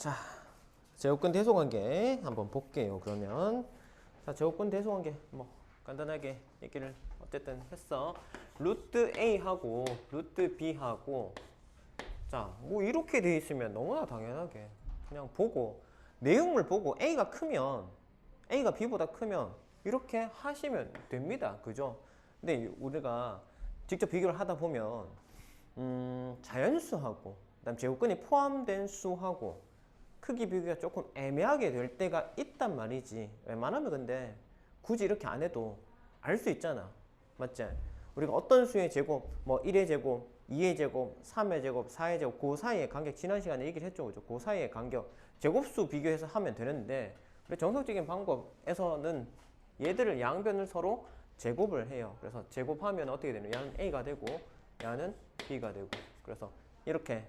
자, 제곱근 대소관계 한번 볼게요. 그러면 자, 제곱근 대소관계 뭐 간단하게 얘기를 어쨌든 했어. 루트 A하고 루트 B하고 자, 뭐 이렇게 돼 있으면 너무나 당연하게 그냥 보고 내용물 보고 A가 크면 A가 B보다 크면 이렇게 하시면 됩니다. 그죠? 근데 우리가 직접 비교를 하다 보면 자연수하고 그다음 제곱근이 포함된 수하고 크기 비교가 조금 애매하게 될 때가 있단 말이지. 웬만하면 근데 굳이 이렇게 안 해도 알 수 있잖아. 맞지? 우리가 어떤 수의 제곱, 뭐 1의 제곱, 2의 제곱, 3의 제곱, 4의 제곱, 그 사이의 간격 지난 시간에 얘기를 했죠. 그죠? 그 사이의 간격 제곱수 비교해서 하면 되는데 우리 정석적인 방법에서는 얘들을 양변을 서로 제곱을 해요. 그래서 제곱하면 어떻게 되는? 얘는 A가 되고 얘는 B가 되고 그래서 이렇게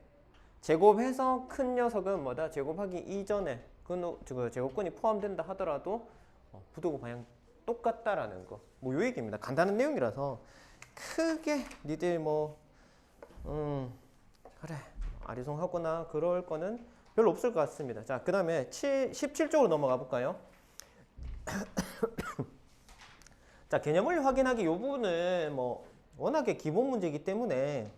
제곱해서 큰 녀석은 뭐다? 제곱하기 이전에 그 제곱근이 포함된다 하더라도 부등호 방향 똑같다라는 거. 뭐 요 얘기입니다. 간단한 내용이라서 크게 니들 뭐 그래 아리송하거나 그럴 거는 별로 없을 것 같습니다. 자, 그 다음에 17쪽으로 넘어가 볼까요? 자, 개념을 확인하기 이 부분은 뭐 워낙에 기본 문제이기 때문에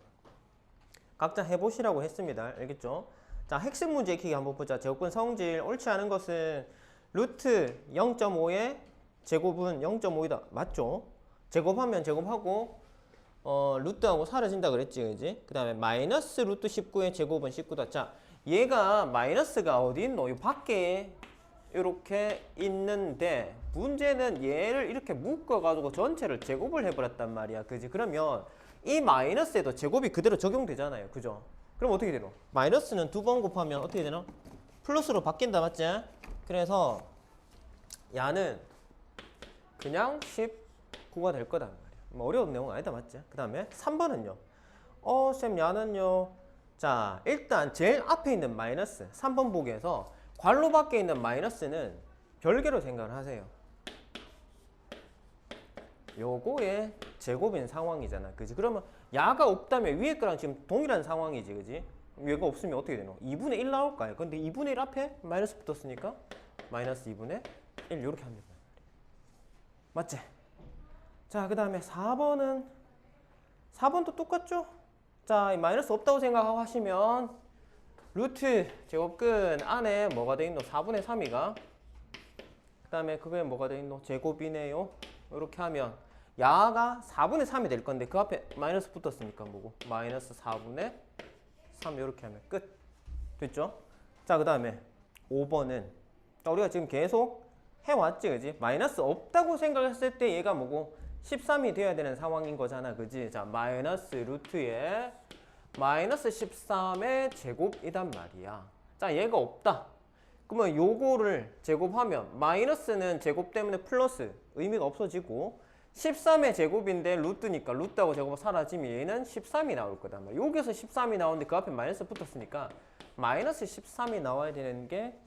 각자 해보시라고 했습니다. 알겠죠? 자, 핵심 문제 익히기 한번 보자. 제곱근 성질 옳지 않은 것은 루트 0.5의 제곱은 0.5이다. 맞죠? 제곱하면 제곱하고 루트하고 사라진다 그랬지, 그지? 그 다음에 마이너스 루트 19의 제곱은 19다. 자, 얘가 마이너스가 어디 있노? 이 밖에 이렇게 있는데 문제는 얘를 이렇게 묶어가지고 전체를 제곱을 해버렸단 말이야. 그지? 그러면 이 마이너스에도 제곱이 그대로 적용되잖아요. 그죠? 그럼 어떻게 되노? 마이너스는 두 번 곱하면 어떻게 되노? 플러스로 바뀐다. 맞지? 그래서 야는 그냥 19가 될 거다 말이야. 뭐 어려운 내용 아니다. 맞지? 그 다음에 3번은요. 쌤 야는요. 자, 일단 제일 앞에 있는 마이너스 3번 보기에서 괄호 밖에 있는 마이너스는 별개로 생각을 하세요. 요거의 제곱인 상황이잖아. 그지? 그러면 야가 없다면 위에 거랑 지금 동일한 상황이지. 그지? 얘가 없으면 어떻게 되노? 2분의 1 나올까요? 근데 2분의 1 앞에 마이너스 붙었으니까 마이너스 2분의 1 이렇게 합니다. 맞지? 자, 그 다음에 4번도 똑같죠? 자, 이 마이너스 없다고 생각하고 하시면 루트 제곱근 안에 뭐가 돼 있노? 4분의 3이가 그 다음에 그게 뭐가 돼 있노? 제곱이네요. 이렇게 하면 야가 4분의 3이 될 건데 그 앞에 마이너스 붙었으니까 뭐고? 마이너스 4분의 3 이렇게 하면 끝. 됐죠? 자, 그 다음에 5번은 우리가 지금 계속 해왔지, 그지? 마이너스 없다고 생각했을 때 얘가 뭐고? 13이 돼야 되는 상황인 거잖아, 그지? 자, 마이너스 루트에 마이너스 13의 제곱이단 말이야. 자, 얘가 없다. 그러면 요거를 제곱하면 마이너스는 제곱 때문에 플러스 의미가 없어지고 13의 제곱인데 루트니까 루트하고 제곱이 사라지면 얘는 13이 나올 거단 말이야. 여기서 13이 나오는데 그 앞에 마이너스 붙었으니까 마이너스 13이 나와야 되는 게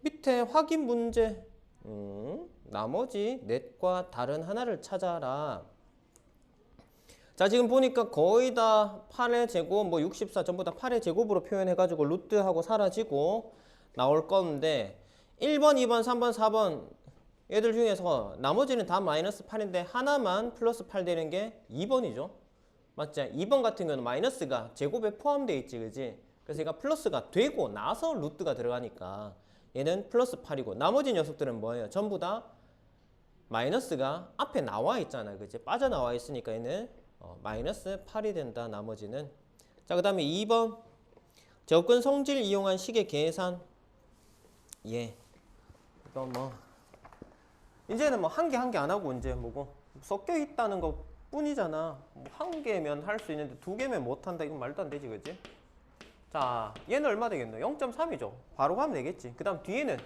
밑에 확인 문제 나머지 넷과 다른 하나를 찾아라. 자, 지금 보니까 거의 다 8의 제곱 뭐 64 전부 다 8의 제곱으로 표현해 가지고 루트하고 사라지고 나올 건데 1번, 2번, 3번, 4번 얘들 중에서 나머지는 다 마이너스 8인데 하나만 플러스 8 되는 게 2번이죠. 맞지? 2번 같은 경우는 마이너스가 제곱에 포함되어 있지, 그지? 그래서 얘가 플러스가 되고 나서 루트가 들어가니까 얘는 플러스 8이고 나머지 녀석들은 뭐예요? 전부 다 마이너스가 앞에 나와 있잖아, 그지? 빠져나와 있으니까 얘는 마이너스 8이 된다, 나머지는. 자, 그 다음에 2번 제곱근 성질 이용한 식의 계산. 예. 이거 뭐 이제는 뭐 한 개 한 개 안 하고 이제 뭐고 섞여 있다는 것 뿐이잖아. 뭐 한 개면 할 수 있는데 두 개면 못 한다. 이건 말도 안 되지, 그지? 자, 얘는 얼마 되겠노? 0.3이죠. 바로 가면 되겠지. 그 다음 뒤에는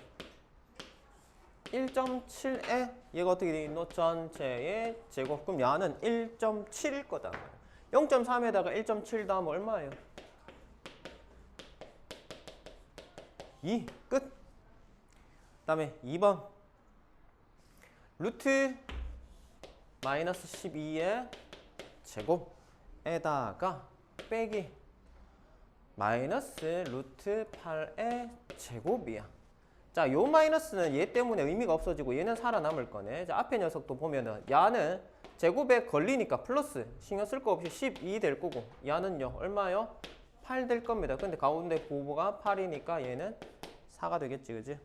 1.7에 얘가 어떻게 되겠노? 전체의 제곱. 그럼 야는 1.7일 거다. 0.3에다가 1.7 더하면 얼마예요? 2. 끝. 그 다음에 2번 루트 마이너스 12의 제곱 에다가 빼기 마이너스 루트 8의 제곱이야. 자, 요 마이너스는 얘 때문에 의미가 없어지고 얘는 살아남을 거네. 자, 앞에 녀석도 보면은 야는 제곱에 걸리니까 플러스 신경 쓸 거 없이 12 될 거고 야는요 얼마요? 8 될 겁니다. 근데 가운데 부호가 8이니까 얘는 4가 되겠지, 그지?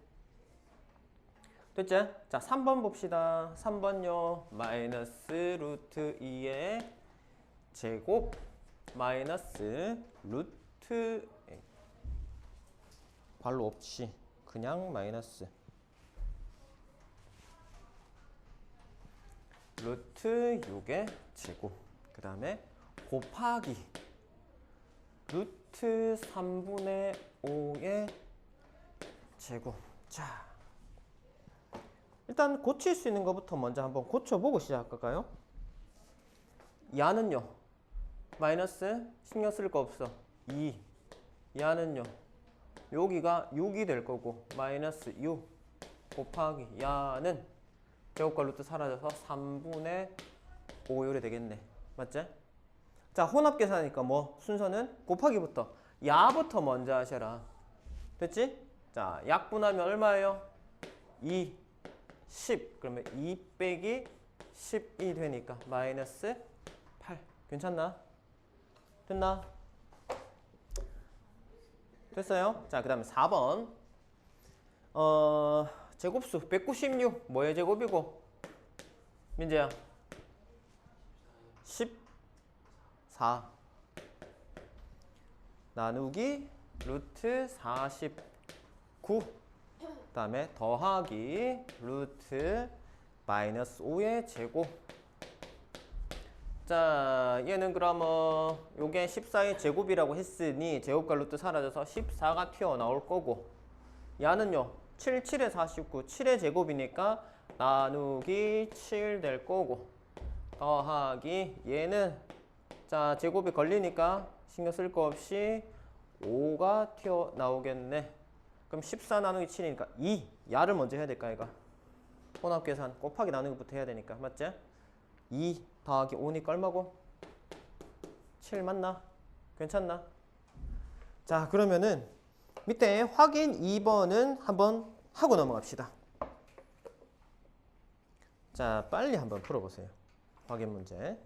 됐지? 자, 3번 봅시다. 3번요 마이너스 루트 2의 제곱 마이너스 루트 괄호 없이 그냥 마이너스 루트 6의 제곱 그 다음에 곱하기 루트 3분의 5의 제곱. 자, 일단 고칠 수 있는 것부터 먼저 한번 고쳐보고 시작할까요? 야는요 마이너스 신경 쓸 거 없어 2 야는요 여기가 6이 될 거고 마이너스 6 곱하기 야는 제곱과 루트 사라져서 3분의 5 요리 되겠네. 맞지? 자, 혼합계산이니까 뭐 순서는 곱하기부터 야부터 먼저 하셔라. 됐지? 자, 약분하면 얼마예요? 2, 10 그러면 2 빼기 10이 되니까 마이너스 8 괜찮나? 됐나? 됐어요? 자, 그 다음에 4번 제곱수 196 뭐의 제곱이고? 민재야 14 나누기 루트 49 그 다음에 더하기 루트 마이너스 5의 제곱. 자, 얘는 그러면 요게 14의 제곱이라고 했으니 제곱과 루트 사라져서 14가 튀어나올 거고 야는요 7, 7에 49, 7의 제곱이니까 나누기 7 될 거고 더하기 얘는 자 제곱이 걸리니까 신경 쓸 거 없이 5가 튀어나오겠네. 그럼 14 나누기 7이니까 2 야를 먼저 해야 될까 이거 혼합계산 곱하기 나누기부터 해야 되니까 맞지? 2 더하기 5니까 얼마고? 7 맞나? 괜찮나? 자, 그러면은 밑에 확인 2번은 한번 하고 넘어갑시다. 자, 빨리 한번 풀어보세요. 확인 문제.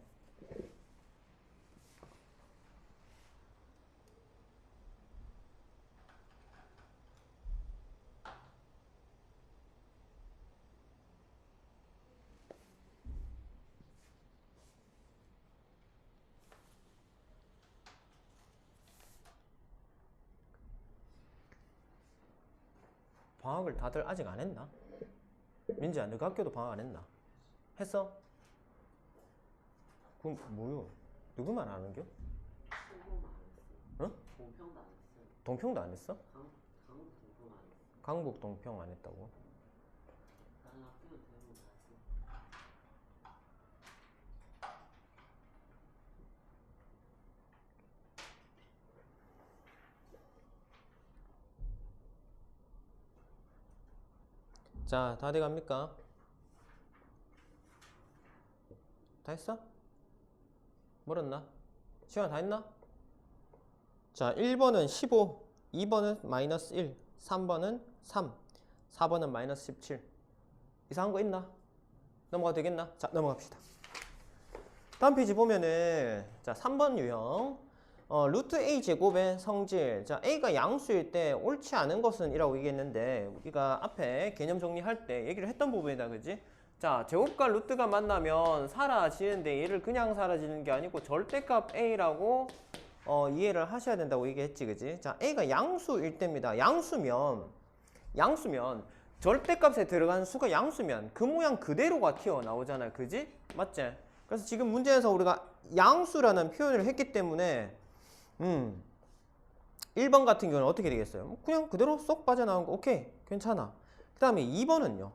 방학을 다들 아직 안 했나? 민지야, 너가 학교도 방학 안 했나? 했어? 그럼 뭐요? 누구만 안 하는겨? 어? 동평도 안 했어요. 동평도 안 했어? 강북 동평 안 했어요. 강북 동평 안 했다고? 다른 학교 대부분 다 했어요. 자, 다 돼갑니까? 다 했어? 멀었나? 시간 다 했나? 자, 1번은 15, 2번은 마이너스 1, 3번은 3, 4번은 마이너스 17. 이상한 거 있나? 넘어가도 되겠나? 자, 넘어갑시다. 다음 페이지 보면은 자, 3번 유형 루트 a 제곱의 성질. 자, a가 양수일 때 옳지 않은 것은 이라고 얘기했는데 우리가 앞에 개념 정리할 때 얘기를 했던 부분이다, 그지? 자, 제곱과 루트가 만나면 사라지는데 얘를 그냥 사라지는 게 아니고 절대값 a라고 이해를 하셔야 된다고 얘기했지, 그지? 자, a가 양수일 때입니다. 양수면 절대값에 들어간 수가 양수면 그 모양 그대로가 튀어나오잖아요, 그지? 맞지? 그래서 지금 문제에서 우리가 양수라는 표현을 했기 때문에 1번 같은 경우는 어떻게 되겠어요? 그냥 그대로 쏙 빠져나온 거 오케이 괜찮아. 그 다음에 2번은요.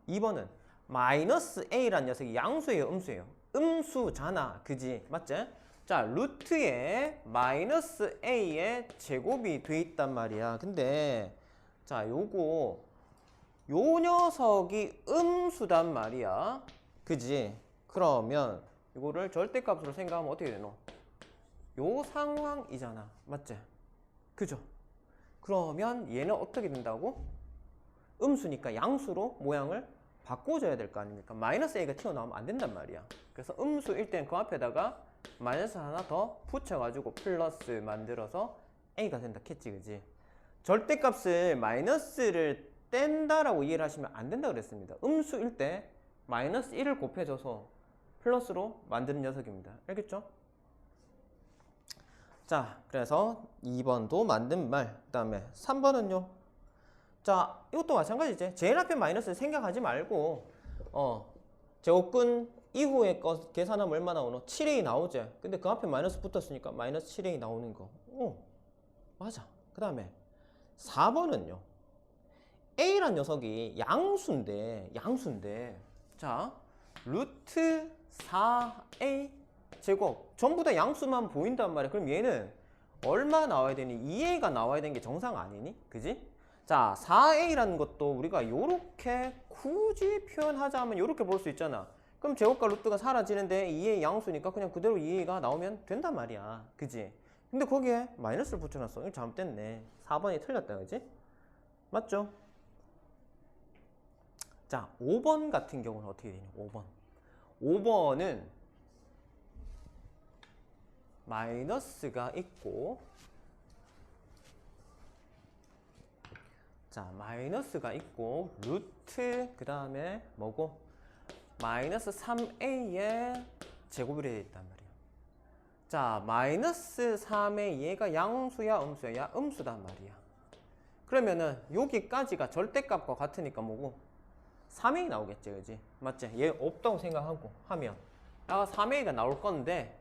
2번은 마이너스 a란 녀석이 양수예요, 음수예요? 음수잖아, 그지? 맞지? 자, 루트에 마이너스 a의 제곱이 돼 있단 말이야. 근데 자, 요 녀석이 음수단 말이야, 그지? 그러면 이거를 절대값으로 생각하면 어떻게 되노? 요 상황이잖아. 맞지? 그죠? 그러면 얘는 어떻게 된다고? 음수니까 양수로 모양을 바꿔줘야 될 거 아닙니까? 마이너스 a가 튀어나오면 안 된단 말이야. 그래서 음수일 땐 그 앞에다가 마이너스 하나 더 붙여가지고 플러스 만들어서 a가 된다 했지, 그지? 절대값을 마이너스를 뗀다라고 이해를 하시면 안 된다 그랬습니다. 음수일 때 마이너스 1을 곱해줘서 플러스로 만드는 녀석입니다. 알겠죠? 자, 그래서 2번도 만든 말. 그 다음에 3번은요. 자, 이것도 마찬가지지. 제일 앞에 마이너스 생각하지 말고 제곱근 이후에 거 계산하면 얼마 나오노? 7a 나오지. 근데 그 앞에 마이너스 붙었으니까 마이너스 7a 나오는 거. 맞아. 그 다음에 4번은요. a란 녀석이 양수인데 자, 루트 4a 제곱 전부 다 양수만 보인단 말이야. 그럼 얘는 얼마 나와야 되니? 2a가 나와야 되는 게 정상 아니니? 그지? 자, 4a라는 것도 우리가 요렇게 굳이 표현하자면 요렇게 볼 수 있잖아. 그럼 제곱과 루트가 사라지는데 2a 양수니까 그냥 그대로 2a가 나오면 된단 말이야. 그지? 근데 거기에 마이너스를 붙여놨어. 이거 잘못됐네. 4번이 틀렸다. 그지? 맞죠? 자, 5번 같은 경우는 어떻게 되냐? 5번은 마이너스가 있고, 자, 마이너스가 있고 루트 그 다음에 뭐고? 마이너스 3a의 제곱이 되어 있단 말이야. 자, 마이너스 3의 얘가 양수야 음수야? 야, 음수단 말이야. 그러면은 여기까지가 절대값과 같으니까 뭐고? 3a 나오겠지, 그지? 맞지? 얘 없다고 생각하고 하면 야가 3a가 나올 건데,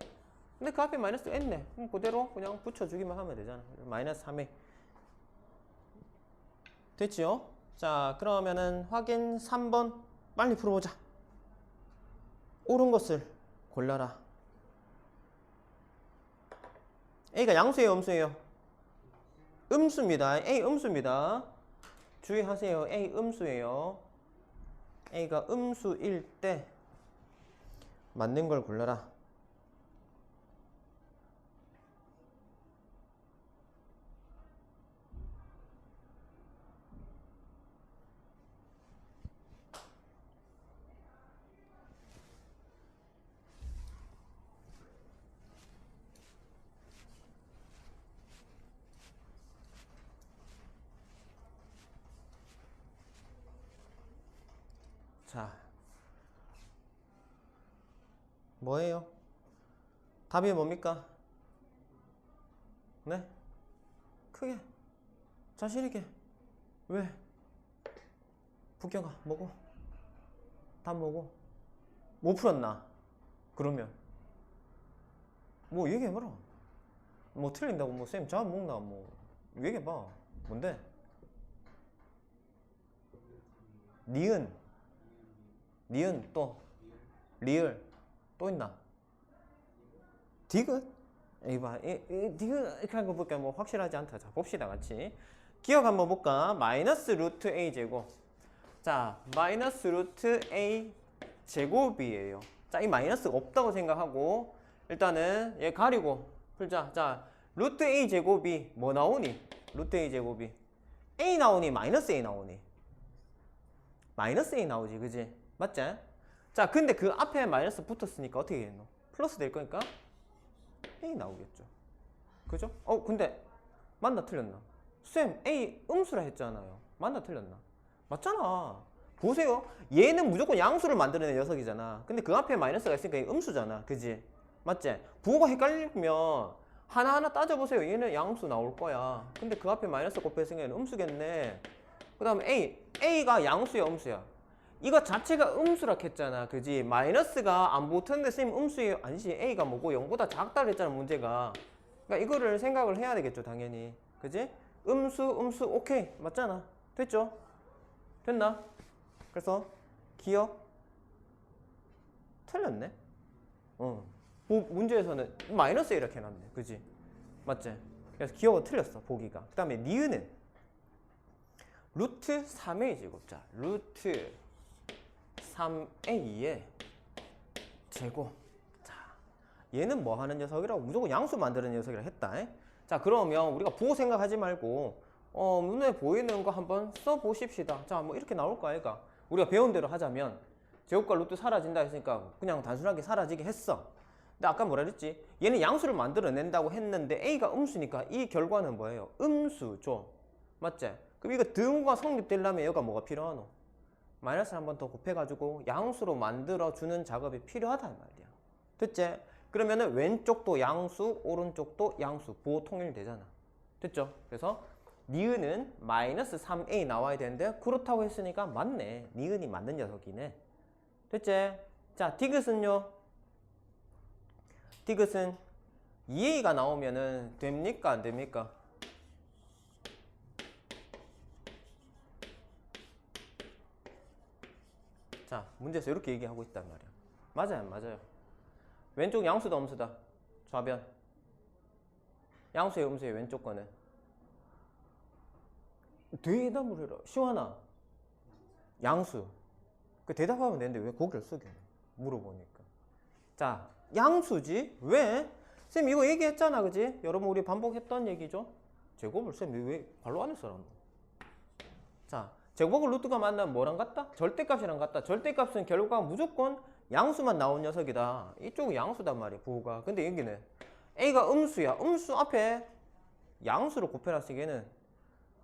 근데 그 앞에 마이너스가 있네. 그럼 그대로 그냥 붙여주기만 하면 되잖아. 마이너스 3a 됐지요? 자, 그러면은 확인 3번 빨리 풀어보자. 옳은 것을 골라라. a가 양수예요 음수예요? 음수입니다. a 음수입니다. 주의하세요. a 음수예요. a가 음수일 때 맞는 걸 골라라. 자, 뭐예요? 답이 뭡니까? 네? 크게 자신있게. 왜? 북경아 뭐고? 답 뭐고? 못 풀었나? 그러면 뭐 얘기해봐라. 뭐 틀린다고 뭐 쌤 잡아 먹나 뭐 얘기해봐. 뭔데? 니은 또 리을 또 있나? 디귿? 이봐, 디귿 이렇게 하는 거 볼까? 뭐 확실하지 않다. 자, 봅시다 같이. 기억 한번 볼까? 마이너스 루트 a 제곱. 자, 마이너스 루트 a 제곱이에요. 자, 이 마이너스가 없다고 생각하고 일단은 얘 가리고 풀자. 자, 루트 a 제곱이 뭐 나오니? 루트 a 제곱이 a 나오니 마이너스 a 나오니? 마이너스 a 나오지, 그지? 맞지? 자, 근데 그 앞에 마이너스 붙었으니까 어떻게 되노? 플러스 될 거니까 a 나오겠죠. 그죠? 근데 맞나 틀렸나? 쌤, a 음수라 했잖아요. 맞나 틀렸나? 맞잖아. 보세요. 얘는 무조건 양수를 만들어낸 녀석이잖아. 근데 그 앞에 마이너스가 있으니까 얘 음수잖아. 그지? 맞지? 부호가 헷갈리면 하나하나 따져보세요. 얘는 양수 나올 거야. 근데 그 앞에 마이너스 곱했으니까 얘는 음수겠네. 그 다음에 a가 양수야 음수야? 이거 자체가 음수라 했잖아. 그지? 마이너스가 안 붙었는데 쌤 음수예요? 아니지. a가 뭐고 0보다 작다 그랬잖아 문제가. 그러니까 이거를 생각을 해야 되겠죠 당연히. 그지? 음수 오케이 맞잖아. 됐죠? 됐나? 그래서 기억 틀렸네. 문제에서는 마이너스 이렇게 해놨네. 그지? 맞지? 그래서 기억은 틀렸어 보기가. 그 다음에 니은은 루트 3a 제곱. 자, 루트 3a의 제곱. 자, 얘는 뭐 하는 녀석이라고? 무조건 양수 만드는 녀석이라 했다. 자, 그러면 우리가 부호 생각하지 말고 눈에 보이는 거 한번 써보십시다. 자, 뭐 이렇게 나올 거 아이가? 우리가 배운 대로 하자면 제곱과 루트 사라진다 했으니까 그냥 단순하게 사라지게 했어. 근데 아까 뭐라 그랬지? 얘는 양수를 만들어낸다고 했는데 A가 음수니까 이 결과는 뭐예요? 음수죠. 맞지? 그럼 이거 등호가 성립되려면 여기가 뭐가 필요하노? 마이너스 한 번 더 곱해가지고 양수로 만들어주는 작업이 필요하단 말이야. 됐지? 그러면은 왼쪽도 양수, 오른쪽도 양수, 부호 통일되잖아. 됐죠? 그래서 니은은 마이너스 3a 나와야 되는데 그렇다고 했으니까 맞네. 니은이 맞는 녀석이네. 됐지? 자, 디귿은요? 디귿은 2a가 나오면은 됩니까? 안 됩니까? 자, 문제에서 이렇게 얘기하고 있단 말이야. 맞아요, 안 맞아요? 왼쪽 양수다, 음수다? 좌변. 양수의 음수의 왼쪽 거는. 대답을 해라. 시원아. 양수. 그 대답하면 되는데 왜 고개를 숙여? 물어보니까. 자, 양수지? 왜? 쌤 이거 얘기했잖아, 그지? 여러분 우리 반복했던 얘기죠? 제곱을 쌤 왜 발로 안 했어? 자, 제곱하고 루트가 만나면 뭐랑 같다? 절대값이랑 같다. 절대값은 결과가 무조건 양수만 나온 녀석이다. 이쪽은 양수단 말이야, 부호가. 근데 여기는 A가 음수야. 음수 앞에 양수로 곱해놨으기에는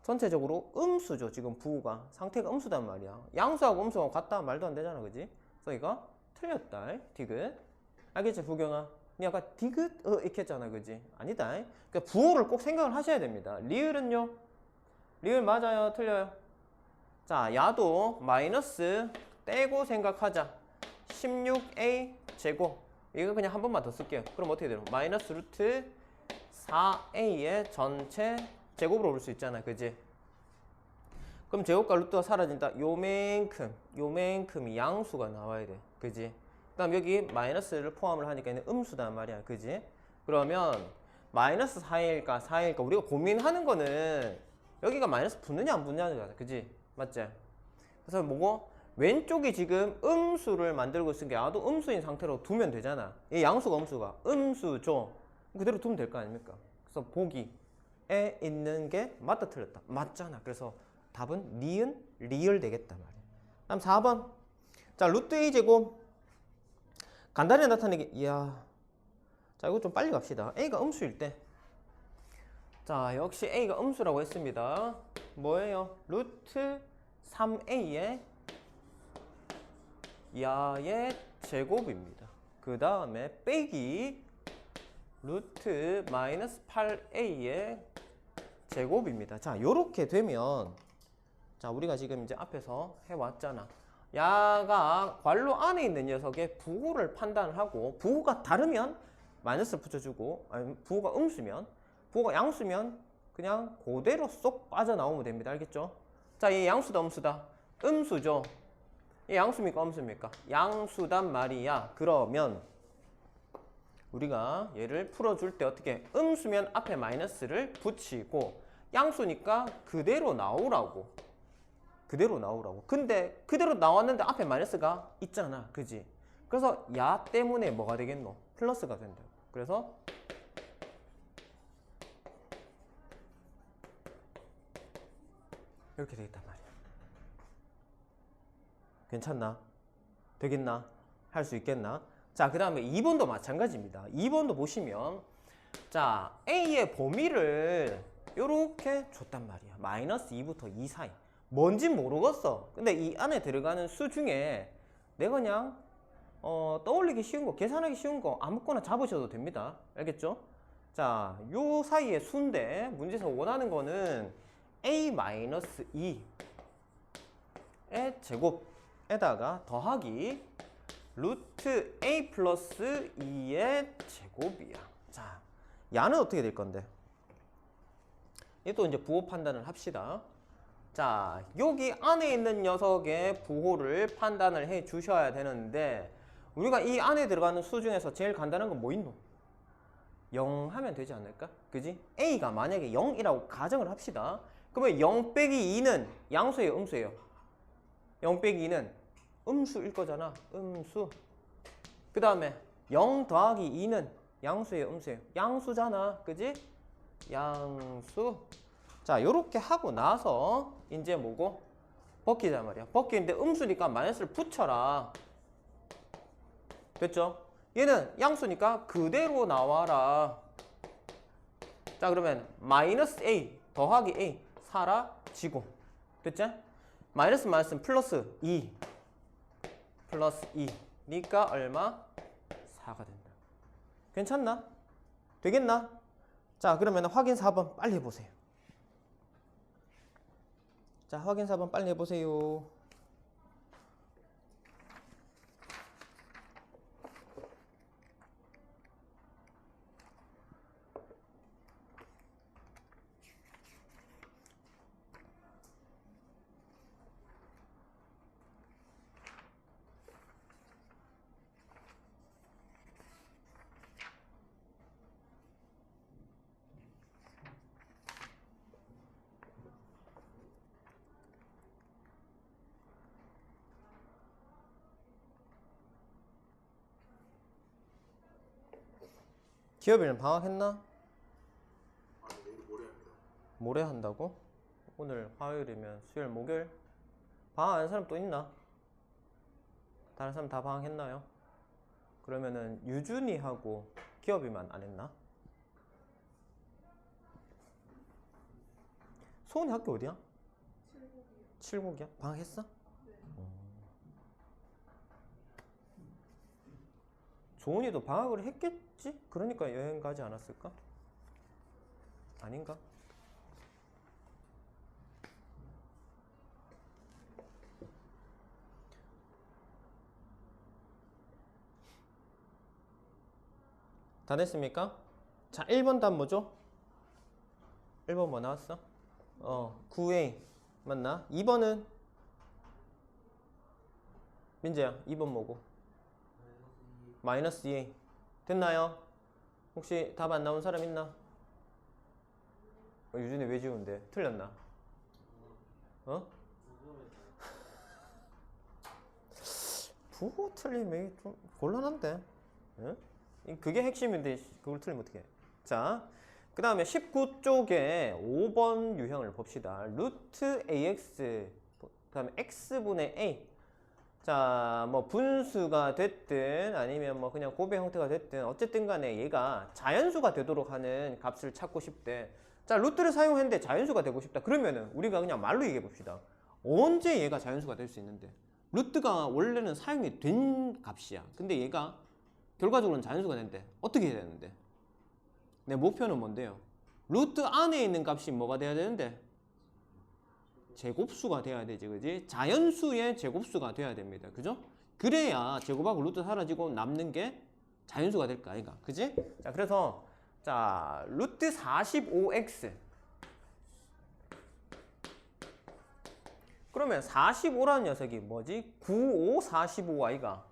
전체적으로 음수죠. 지금 부호가. 상태가 음수단 말이야. 양수하고 음수하고 같다? 말도 안 되잖아, 그지? 그래서 이거 틀렸다. 디귿. 알겠지, 부경아? 니 아까 디귿? 이렇게 했잖아, 그지? 아니다. 그러니까 부호를 꼭 생각을 하셔야 됩니다. 리을은요? 리을 맞아요? 틀려요? 자, 야도 마이너스 떼고 생각하자. 16a 제곱. 이거 그냥 한 번만 더 쓸게요. 그럼 어떻게 돼요? 마이너스 루트 4a의 전체 제곱으로 볼 수 있잖아, 그지? 그럼 제곱과 루트가 사라진다. 요만큼이 양수가 나와야 돼, 그지? 그 다음 여기 마이너스를 포함을 하니까 얘는 음수단 말이야, 그지? 그러면 마이너스 4일까 4일까 우리가 고민하는 거는 여기가 마이너스 붙느냐 안 붙느냐는 거잖아, 그지? 맞지? 그래서 뭐고? 왼쪽이 지금 음수를 만들고 있은 게 나도 음수인 상태로 두면 되잖아. 이 양수가 음수가 음수죠. 그대로 두면 될 거 아닙니까? 그래서 보기에 있는 게 맞다 틀렸다. 맞잖아. 그래서 답은 니은 리을 되겠다 말이야. 다음 4번. 자, 루트 a 제곱 간단히 나타내기. 이야. 자, 이거 좀 빨리 갑시다. a가 음수일 때. 자, 역시 a가 음수라고 했습니다. 뭐예요? 루트 3a의 야의 제곱입니다. 그 다음에 빼기 루트 마이너스 8a의 제곱입니다. 자, 요렇게 되면 자, 우리가 지금 이제 앞에서 해왔잖아. 야가 괄호 안에 있는 녀석의 부호를 판단하고 부호가 다르면 마이너스를 붙여주고 아니 부호가 음수면 부호가 양수면 그냥 그대로 쏙 빠져나오면 됩니다. 알겠죠? 자, 이 양수다 음수다? 음수죠. 이 양수입니까 음수입니까? 양수단 말이야. 그러면 우리가 얘를 풀어줄 때 어떻게 음수면 앞에 마이너스를 붙이고 양수니까 그대로 나오라고. 근데 그대로 나왔는데 앞에 마이너스가 있잖아, 그지? 그래서 야 때문에 뭐가 되겠노? 플러스가 된다. 그래서 이렇게 되겠단 말이야. 괜찮나? 되겠나? 할 수 있겠나? 자, 그 다음에 2번도 마찬가지입니다. 2번도 보시면 자, A의 범위를 이렇게 줬단 말이야. 마이너스 2부터 2 사이. 뭔진 모르겠어. 근데 이 안에 들어가는 수 중에 내가 그냥 떠올리기 쉬운 거, 계산하기 쉬운 거 아무거나 잡으셔도 됩니다. 알겠죠? 자, 요 사이의 수인데 문제에서 원하는 거는 a-2의 제곱에다가 더하기 루트 a 플러스 2의 제곱이야. 자, 야는 어떻게 될 건데? 이 또 이제 부호 판단을 합시다. 자, 여기 안에 있는 녀석의 부호를 판단을 해 주셔야 되는데 우리가 이 안에 들어가는 수 중에서 제일 간단한 건 뭐 있노? 0 하면 되지 않을까? 그지? A가 만약에 0이라고 가정을 합시다. 그러면 0 빼기 2는 양수예요, 음수예요? 0 빼기 2는 음수일 거잖아. 음수. 그 다음에 0 더하기 2는 양수예요, 음수예요? 양수잖아. 그지? 양수. 자, 요렇게 하고 나서 이제 뭐고? 벗기자 말이야. 벗기는데 음수니까 마이너스를 붙여라. 됐죠? 얘는 양수니까 그대로 나와라. 자, 그러면 마이너스 A 더하기 A 사라지고. 됐지? 마이너스 마이너스는 플러스 2. 플러스 2. 니까 얼마? 4가 된다. 괜찮나? 되겠나? 자, 그러면 확인 4번 빨리 해보세요. 자, 확인 4번 빨리 해보세요. 기업일은 방학했나? 내일 모레 합니다. 모레 한다고? 오늘 화요일이면 수요일, 목요일? 방학 안 하는 사람 또 있나? 다른 사람 다 방학했나요? 그러면은 유준이하고 기업이만 안 했나? 소은이 학교 어디야? 칠곡이야. 방학했어? 네. 조은이도 방학을 했겠지? 그러니까 여행 가지 않았을까? 아닌가? 다 됐습니까? 자, 1번 답 뭐죠? 1번 뭐 나왔어? 9A 맞나? 2번은? 민재야, 2번 뭐고? 마이너스 2A 됐나요? 혹시 답 안 나온 사람 있나? 유준이 왜 지운데? 틀렸나? 부호 틀리면 좀 곤란한데? 응? 그게 핵심인데 그걸 틀리면 어떡해? 자, 그 다음에 19쪽에 5번 유형을 봅시다. 루트 AX 그 다음에 X분의 A. 자, 뭐 분수가 됐든 아니면 뭐 그냥 곱의 형태가 됐든 어쨌든 간에 얘가 자연수가 되도록 하는 값을 찾고 싶대. 자, 루트를 사용했는데 자연수가 되고 싶다. 그러면은 우리가 그냥 말로 얘기해 봅시다. 언제 얘가 자연수가 될 수 있는데? 루트가 원래는 사용이 된 값이야. 근데 얘가 결과적으로는 자연수가 된대. 어떻게 해야 되는데? 내 목표는 뭔데요? 루트 안에 있는 값이 뭐가 돼야 되는데? 제곱수가 돼야 되지, 그지? 자연수의 제곱수가 돼야 됩니다. 그죠? 그래야 제곱하고 루트 사라지고 남는 게 자연수가 될까, 아이가? 그지? 자, 그래서, 자, 루트 45x. 그러면 45라는 녀석이 뭐지? 95, 45 아이가?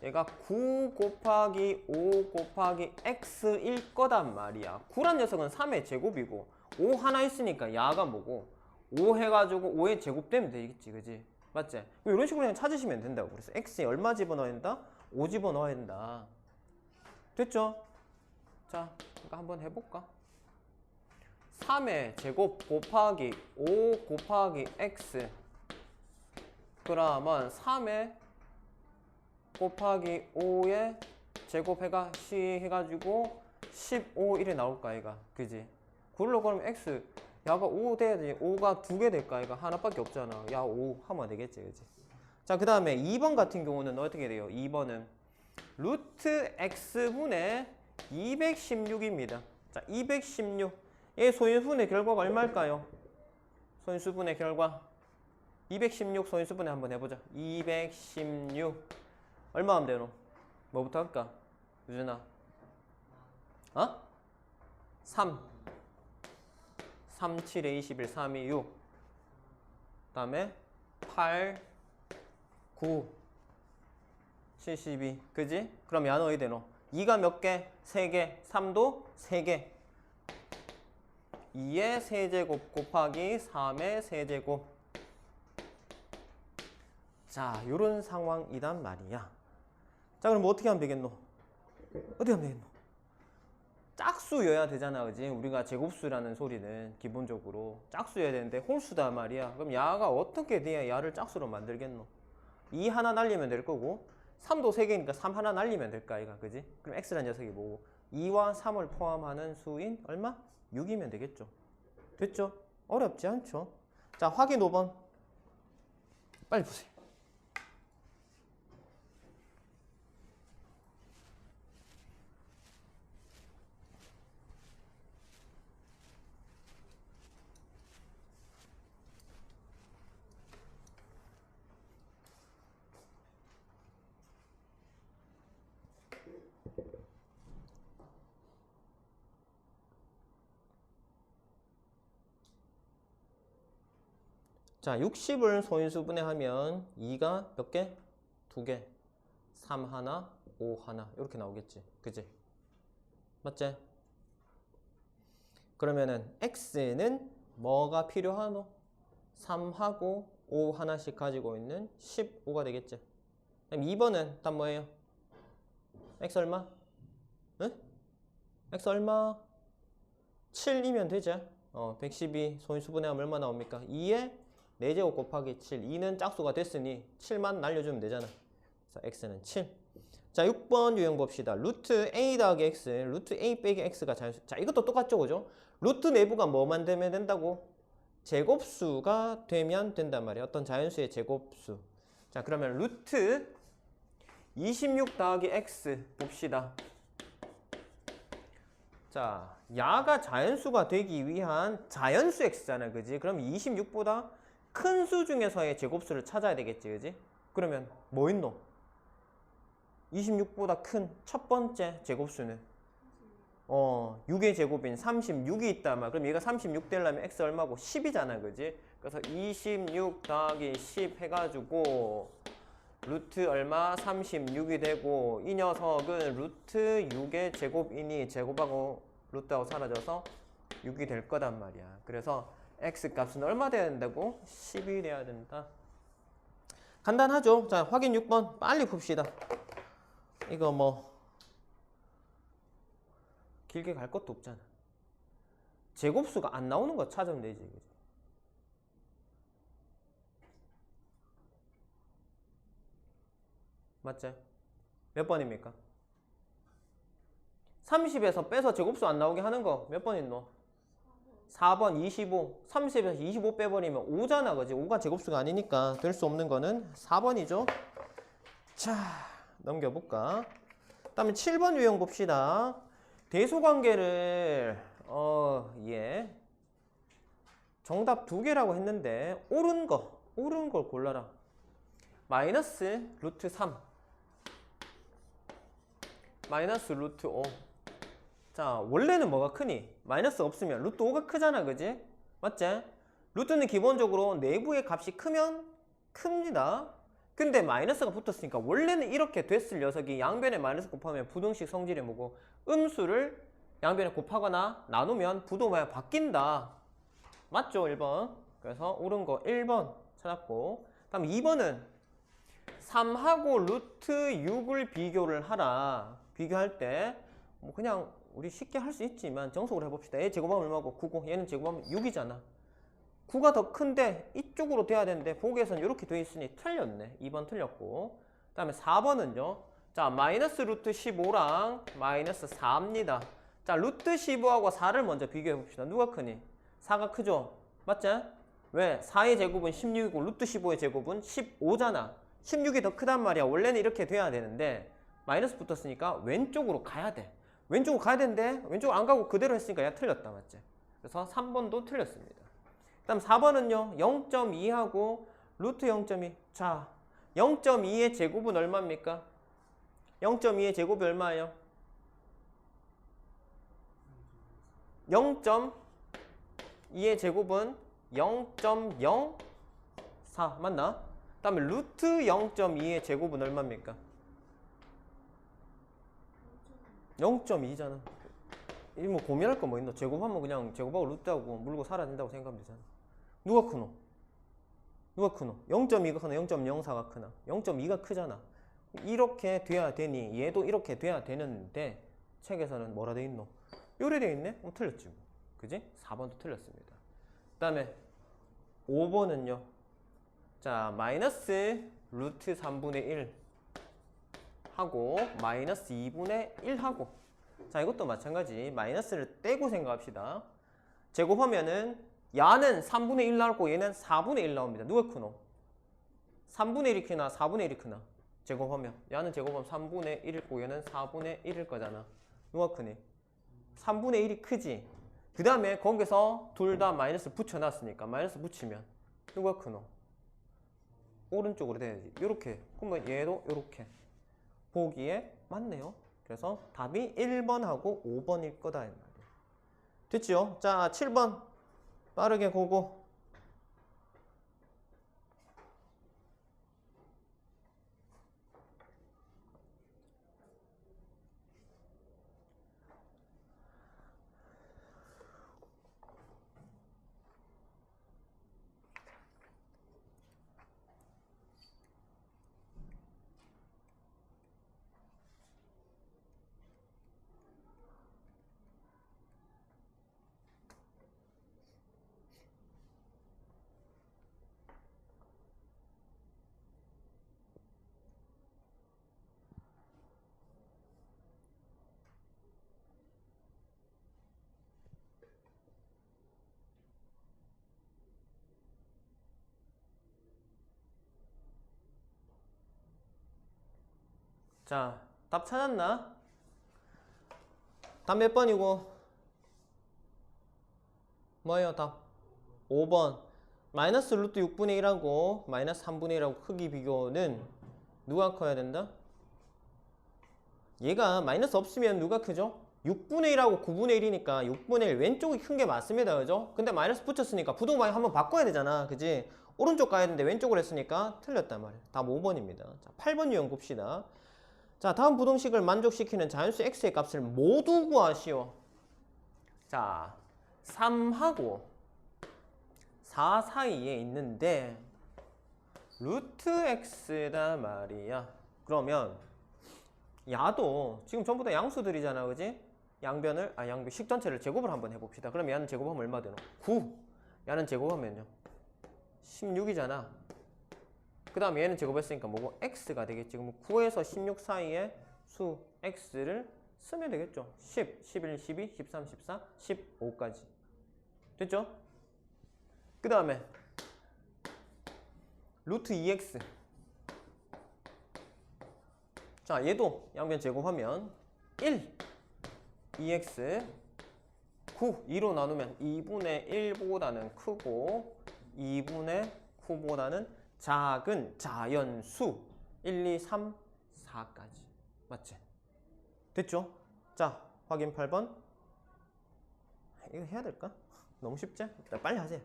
얘가 9 곱하기 5 곱하기 x일 거단 말이야. 9란 녀석은 3의 제곱이고 5 하나 있으니까 야가 뭐고 5 해가지고 5의 제곱 되면 되겠지, 그지? 맞지? 이런 식으로 그냥 찾으시면 된다고. 그래서 x에 얼마 집어넣어야 된다? 5 집어넣어야 된다. 됐죠? 자, 그러니까 한번 해볼까? 3의 제곱 곱하기 5 곱하기 x. 그러면 3의 곱하기 5에 제곱해가 C 해가지고 15, 1에 나올까 이가, 그지? 그걸로 그러면 x 야가 5 돼야 되지. 5가 2개 될까 이가? 하나밖에 없잖아. 야 5 하면 되겠지, 그지? 자, 그 다음에 2번 같은 경우는 어떻게 돼요? 2번은 루트 x분의 216입니다. 자, 216. 얘 소인수분의 결과가 얼마일까요? 소인수분의 결과 216 소인수분해 한번 해보자. 216 얼마 하면 되노? 뭐부터 할까? 유준아. 3 3, 7에 21, 3, 2, 6. 그 다음에 8, 9, 72. 그지? 그럼 야는 어디 되노? 2가 몇 개? 3개. 3도 3개. 2의 세제곱 곱하기 3의 세제곱. 자, 요런 상황이란 말이야. 자, 그럼 뭐 어떻게 하면 되겠노? 어디 가면 되겠노? 짝수여야 되잖아, 그지? 우리가 제곱수라는 소리는 기본적으로 짝수여야 되는데 홀수다 말이야. 그럼 야가 어떻게 돼야 야를 짝수로 만들겠노? 2 하나 날리면 될 거고 3도 3개니까 3 하나 날리면 될까 이가, 그지? 그럼 x라는 녀석이 뭐고 2와 3을 포함하는 수인 얼마? 6이면 되겠죠. 됐죠? 어렵지 않죠? 자, 확인 5번 빨리 보세요. 자, 60을 소인수분해하면 2가 몇 개? 2개. 3 하나, 5 하나 이렇게 나오겠지. 그지? 맞지? 그러면은 x는 뭐가 필요하노? 3하고 5 하나씩 가지고 있는 15가 되겠지. 그럼 2번은 답 뭐예요? x 얼마? 응? x 얼마? 7이면 되죠. 112 소인수분해하면 얼마 나옵니까? 2에 4제곱 곱하기 7. 2는 짝수가 됐으니 7만 날려주면 되잖아. 그래서 x는 7. 자, 6번 유형 봅시다. 루트 a 더하기 x, 루트 a 빼기 x가 자연수. 자, 이것도 똑같죠, 그죠? 루트 내부가 뭐만 되면 된다고? 제곱수가 되면 된단 말이야. 어떤 자연수의 제곱수. 자, 그러면 루트 26 더하기 x 봅시다. 자, 야가 자연수가 되기 위한 자연수 x잖아, 그지? 그럼 26보다 큰 수 중에서의 제곱수를 찾아야 되겠지, 그지? 그러면 뭐 있노? 26보다 큰 첫 번째 제곱수는 6의 제곱인 36이 있다 말. 그럼 얘가 36 되려면 x 얼마고? 10이잖아, 그지? 그래서 26 더하기 10 해가지고 루트 얼마? 36이 되고, 이 녀석은 루트 6의 제곱이니 제곱하고 루트하고 사라져서 6이 될 거단 말이야. 그래서 x 값은 얼마 돼야 된다고? 10이 돼야 된다. 간단하죠? 자, 확인 6번 빨리 풉시다. 이거 뭐 길게 갈 것도 없잖아. 제곱수가 안 나오는 거 찾으면 되지, 그지? 맞지? 몇 번입니까? 30에서 빼서 제곱수 안 나오게 하는 거 몇 번 있노? 4번 25. 30에서 25 빼버리면 5잖아, 그지? 5가 제곱수가 아니니까 될 수 없는 거는 4번이죠. 자, 넘겨볼까? 그 다음에 7번 유형 봅시다. 대소관계를 정답 2개라고 했는데 옳은 걸 골라라. 마이너스 루트 3 마이너스 루트 5. 자, 원래는 뭐가 크니? 마이너스 없으면 루트 5가 크잖아, 그지? 맞지? 루트는 기본적으로 내부의 값이 크면 큽니다. 근데 마이너스가 붙었으니까 원래는 이렇게 됐을 녀석이 양변에 마이너스 곱하면 부등식 성질이 뭐고, 음수를 양변에 곱하거나 나누면 부도가 바뀐다. 맞죠? 1번. 그래서 옳은 거 1번 찾았고, 다음 2번은 3하고 루트 6을 비교를 하라. 비교할 때 뭐 그냥 우리 쉽게 할 수 있지만 정석으로 해봅시다. 얘 제곱하면 얼마고? 9고 얘는 제곱하면 6이잖아. 9가 더 큰데 이쪽으로 돼야 되는데 보기에서는 이렇게 돼 있으니 틀렸네. 2번 틀렸고, 그 다음에 4번은요. 자, 마이너스 루트 15랑 마이너스 4입니다. 자, 루트 15하고 4를 먼저 비교해 봅시다. 누가 크니? 4가 크죠? 맞지? 왜? 4의 제곱은 16이고 루트 15의 제곱은 15잖아. 16이 더 크단 말이야. 원래는 이렇게 돼야 되는데 마이너스 붙었으니까 왼쪽으로 가야 돼. 왼쪽으로 가야 되는데 왼쪽으로 안 가고 그대로 했으니까 얘 틀렸다. 맞지? 그래서 3번도 틀렸습니다. 그 다음 4번은요. 0.2하고 루트 0.2. 자, 0.2의 제곱은 얼마입니까? 0.2의 제곱이 얼마예요? 0.2의 제곱은 0.04 맞나? 그 다음에 루트 0.2의 제곱은 얼마입니까? 0.2잖아. 이 뭐 고민할 거 뭐 있노? 제곱하면 그냥 제곱하고 루트하고 물고 사라진다고 생각하면 되잖아. 누가 크노? 누가 크노? 0.2가 크나? 0.04가 크나? 0.2가 크잖아. 이렇게 돼야 되니 얘도 이렇게 돼야 되는데 책에서는 뭐라 돼 있노? 요래 돼 있네? 틀렸지 뭐. 그지? 4번도 틀렸습니다. 그 다음에 5번은요. 자, 마이너스 루트 3분의 1 하고 마이너스 2분의 1 하고, 자 이것도 마찬가지 마이너스를 떼고 생각합시다. 제곱하면은 야는 3분의 1 나왔고 얘는 4분의 1 나옵니다. 누가 크노? 3분의 1이 크나 4분의 1이 크나? 제곱하면 야는 제곱하면 3분의 1이고 얘는 4분의 1일 거잖아. 누가 크니? 3분의 1이 크지. 그 다음에 거기서 둘 다 마이너스 붙여놨으니까 마이너스 붙이면 누가 크노? 오른쪽으로 돼야지. 요렇게. 그러면 얘도 요렇게. 보기에 맞네요. 그래서 답이 1번하고 5번일 거다 이 말이에요. 됐죠? 자, 7번 빠르게 고고. 자, 답 찾았나? 답 몇 번이고? 뭐예요, 답? 5번. 마이너스 루트 6분의 1하고 마이너스 3분의 1하고 크기 비교는 누가 커야 된다? 얘가 마이너스 없으면 누가 크죠? 6분의 1하고 9분의 1이니까 6분의 1 왼쪽이 큰 게 맞습니다. 그죠? 근데 마이너스 붙였으니까 부동방향 한번 바꿔야 되잖아. 그지? 오른쪽 가야 되는데 왼쪽으로 했으니까 틀렸단 말이에요. 답 5번입니다. 자, 8번 유형 봅시다. 자, 다음 부등식을 만족시키는 자연수 x의 값을 모두 구하시오. 자, 3하고 4 사이에 있는데 루트 x다 말이야. 그러면 야도 지금 전부 다 양수들이잖아. 그지? 양변을 양식 전체를 제곱을 한번 해봅시다. 그럼 야는 제곱하면 얼마 되노? 9. 야는 제곱하면요 16이잖아. 그 다음 얘는 제곱했으니까 뭐고? x가 되겠지. 그럼 9에서 16 사이에 수 x를 쓰면 되겠죠. 10, 11, 12, 13, 14, 15까지. 됐죠? 그 다음에 루트 2x. 자, 얘도 양변 제곱하면 1, 2x 9, 2로 나누면 2분의 1보다는 크고 2분의 9보다는 작은 자연수 1, 2, 3, 4까지. 맞지? 됐죠? 자, 확인 8번. 이거 해야 될까? 너무 쉽지? 빨리 하세요.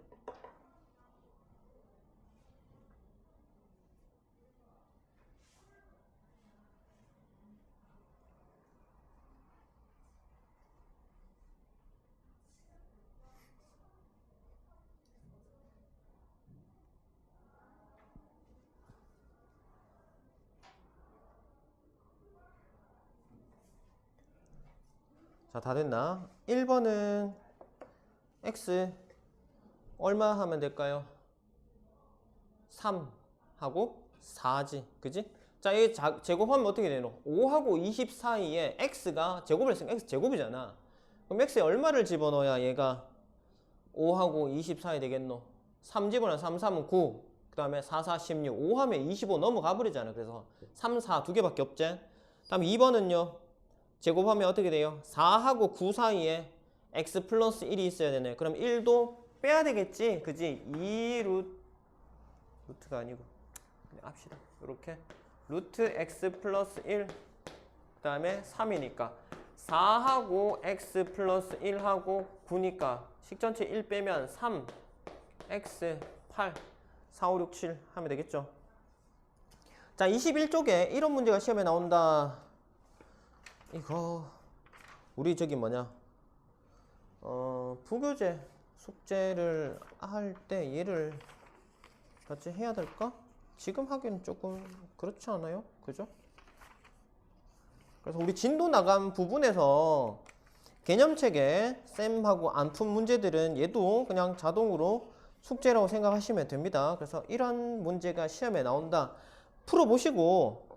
자, 다 됐나? 1번은 x 얼마 하면 될까요? 3 하고 4지. 그지? 자, 이 제곱하면 어떻게 되노? 5하고 20 사이에 x가 제곱을 했으니까 x 제곱이잖아. 그럼 x에 얼마를 집어넣어야 얘가 5하고 20 사이 되겠노? 3 집어넣으면 3, 3은 9. 그 다음에 4, 4, 16. 5 하면 25 넘어가 버리잖아. 그래서 3, 4 두 개밖에 없지? 다음 2번은요. 제곱하면 어떻게 돼요? 4하고 9 사이에 x 플러스 1이 있어야 되네. 그럼 1도 빼야 되겠지? 그지? 2 루트가 아니고 그냥 합시다. 이렇게 루트 x 플러스 1 그 다음에 3이니까 4하고 x 플러스 1하고 9니까 식전체 1 빼면 3 x 8 4, 5, 6, 7 하면 되겠죠? 자, 21쪽에 이런 문제가 시험에 나온다. 이거 우리 저기 뭐냐 부교재 숙제를 할 때 얘를 같이 해야 될까? 지금 하기엔 조금 그렇지 않아요? 그죠? 그래서 우리 진도 나간 부분에서 개념책에 쌤하고 안 푼 문제들은 얘도 그냥 자동으로 숙제라고 생각하시면 됩니다. 그래서 이런 문제가 시험에 나온다. 풀어보시고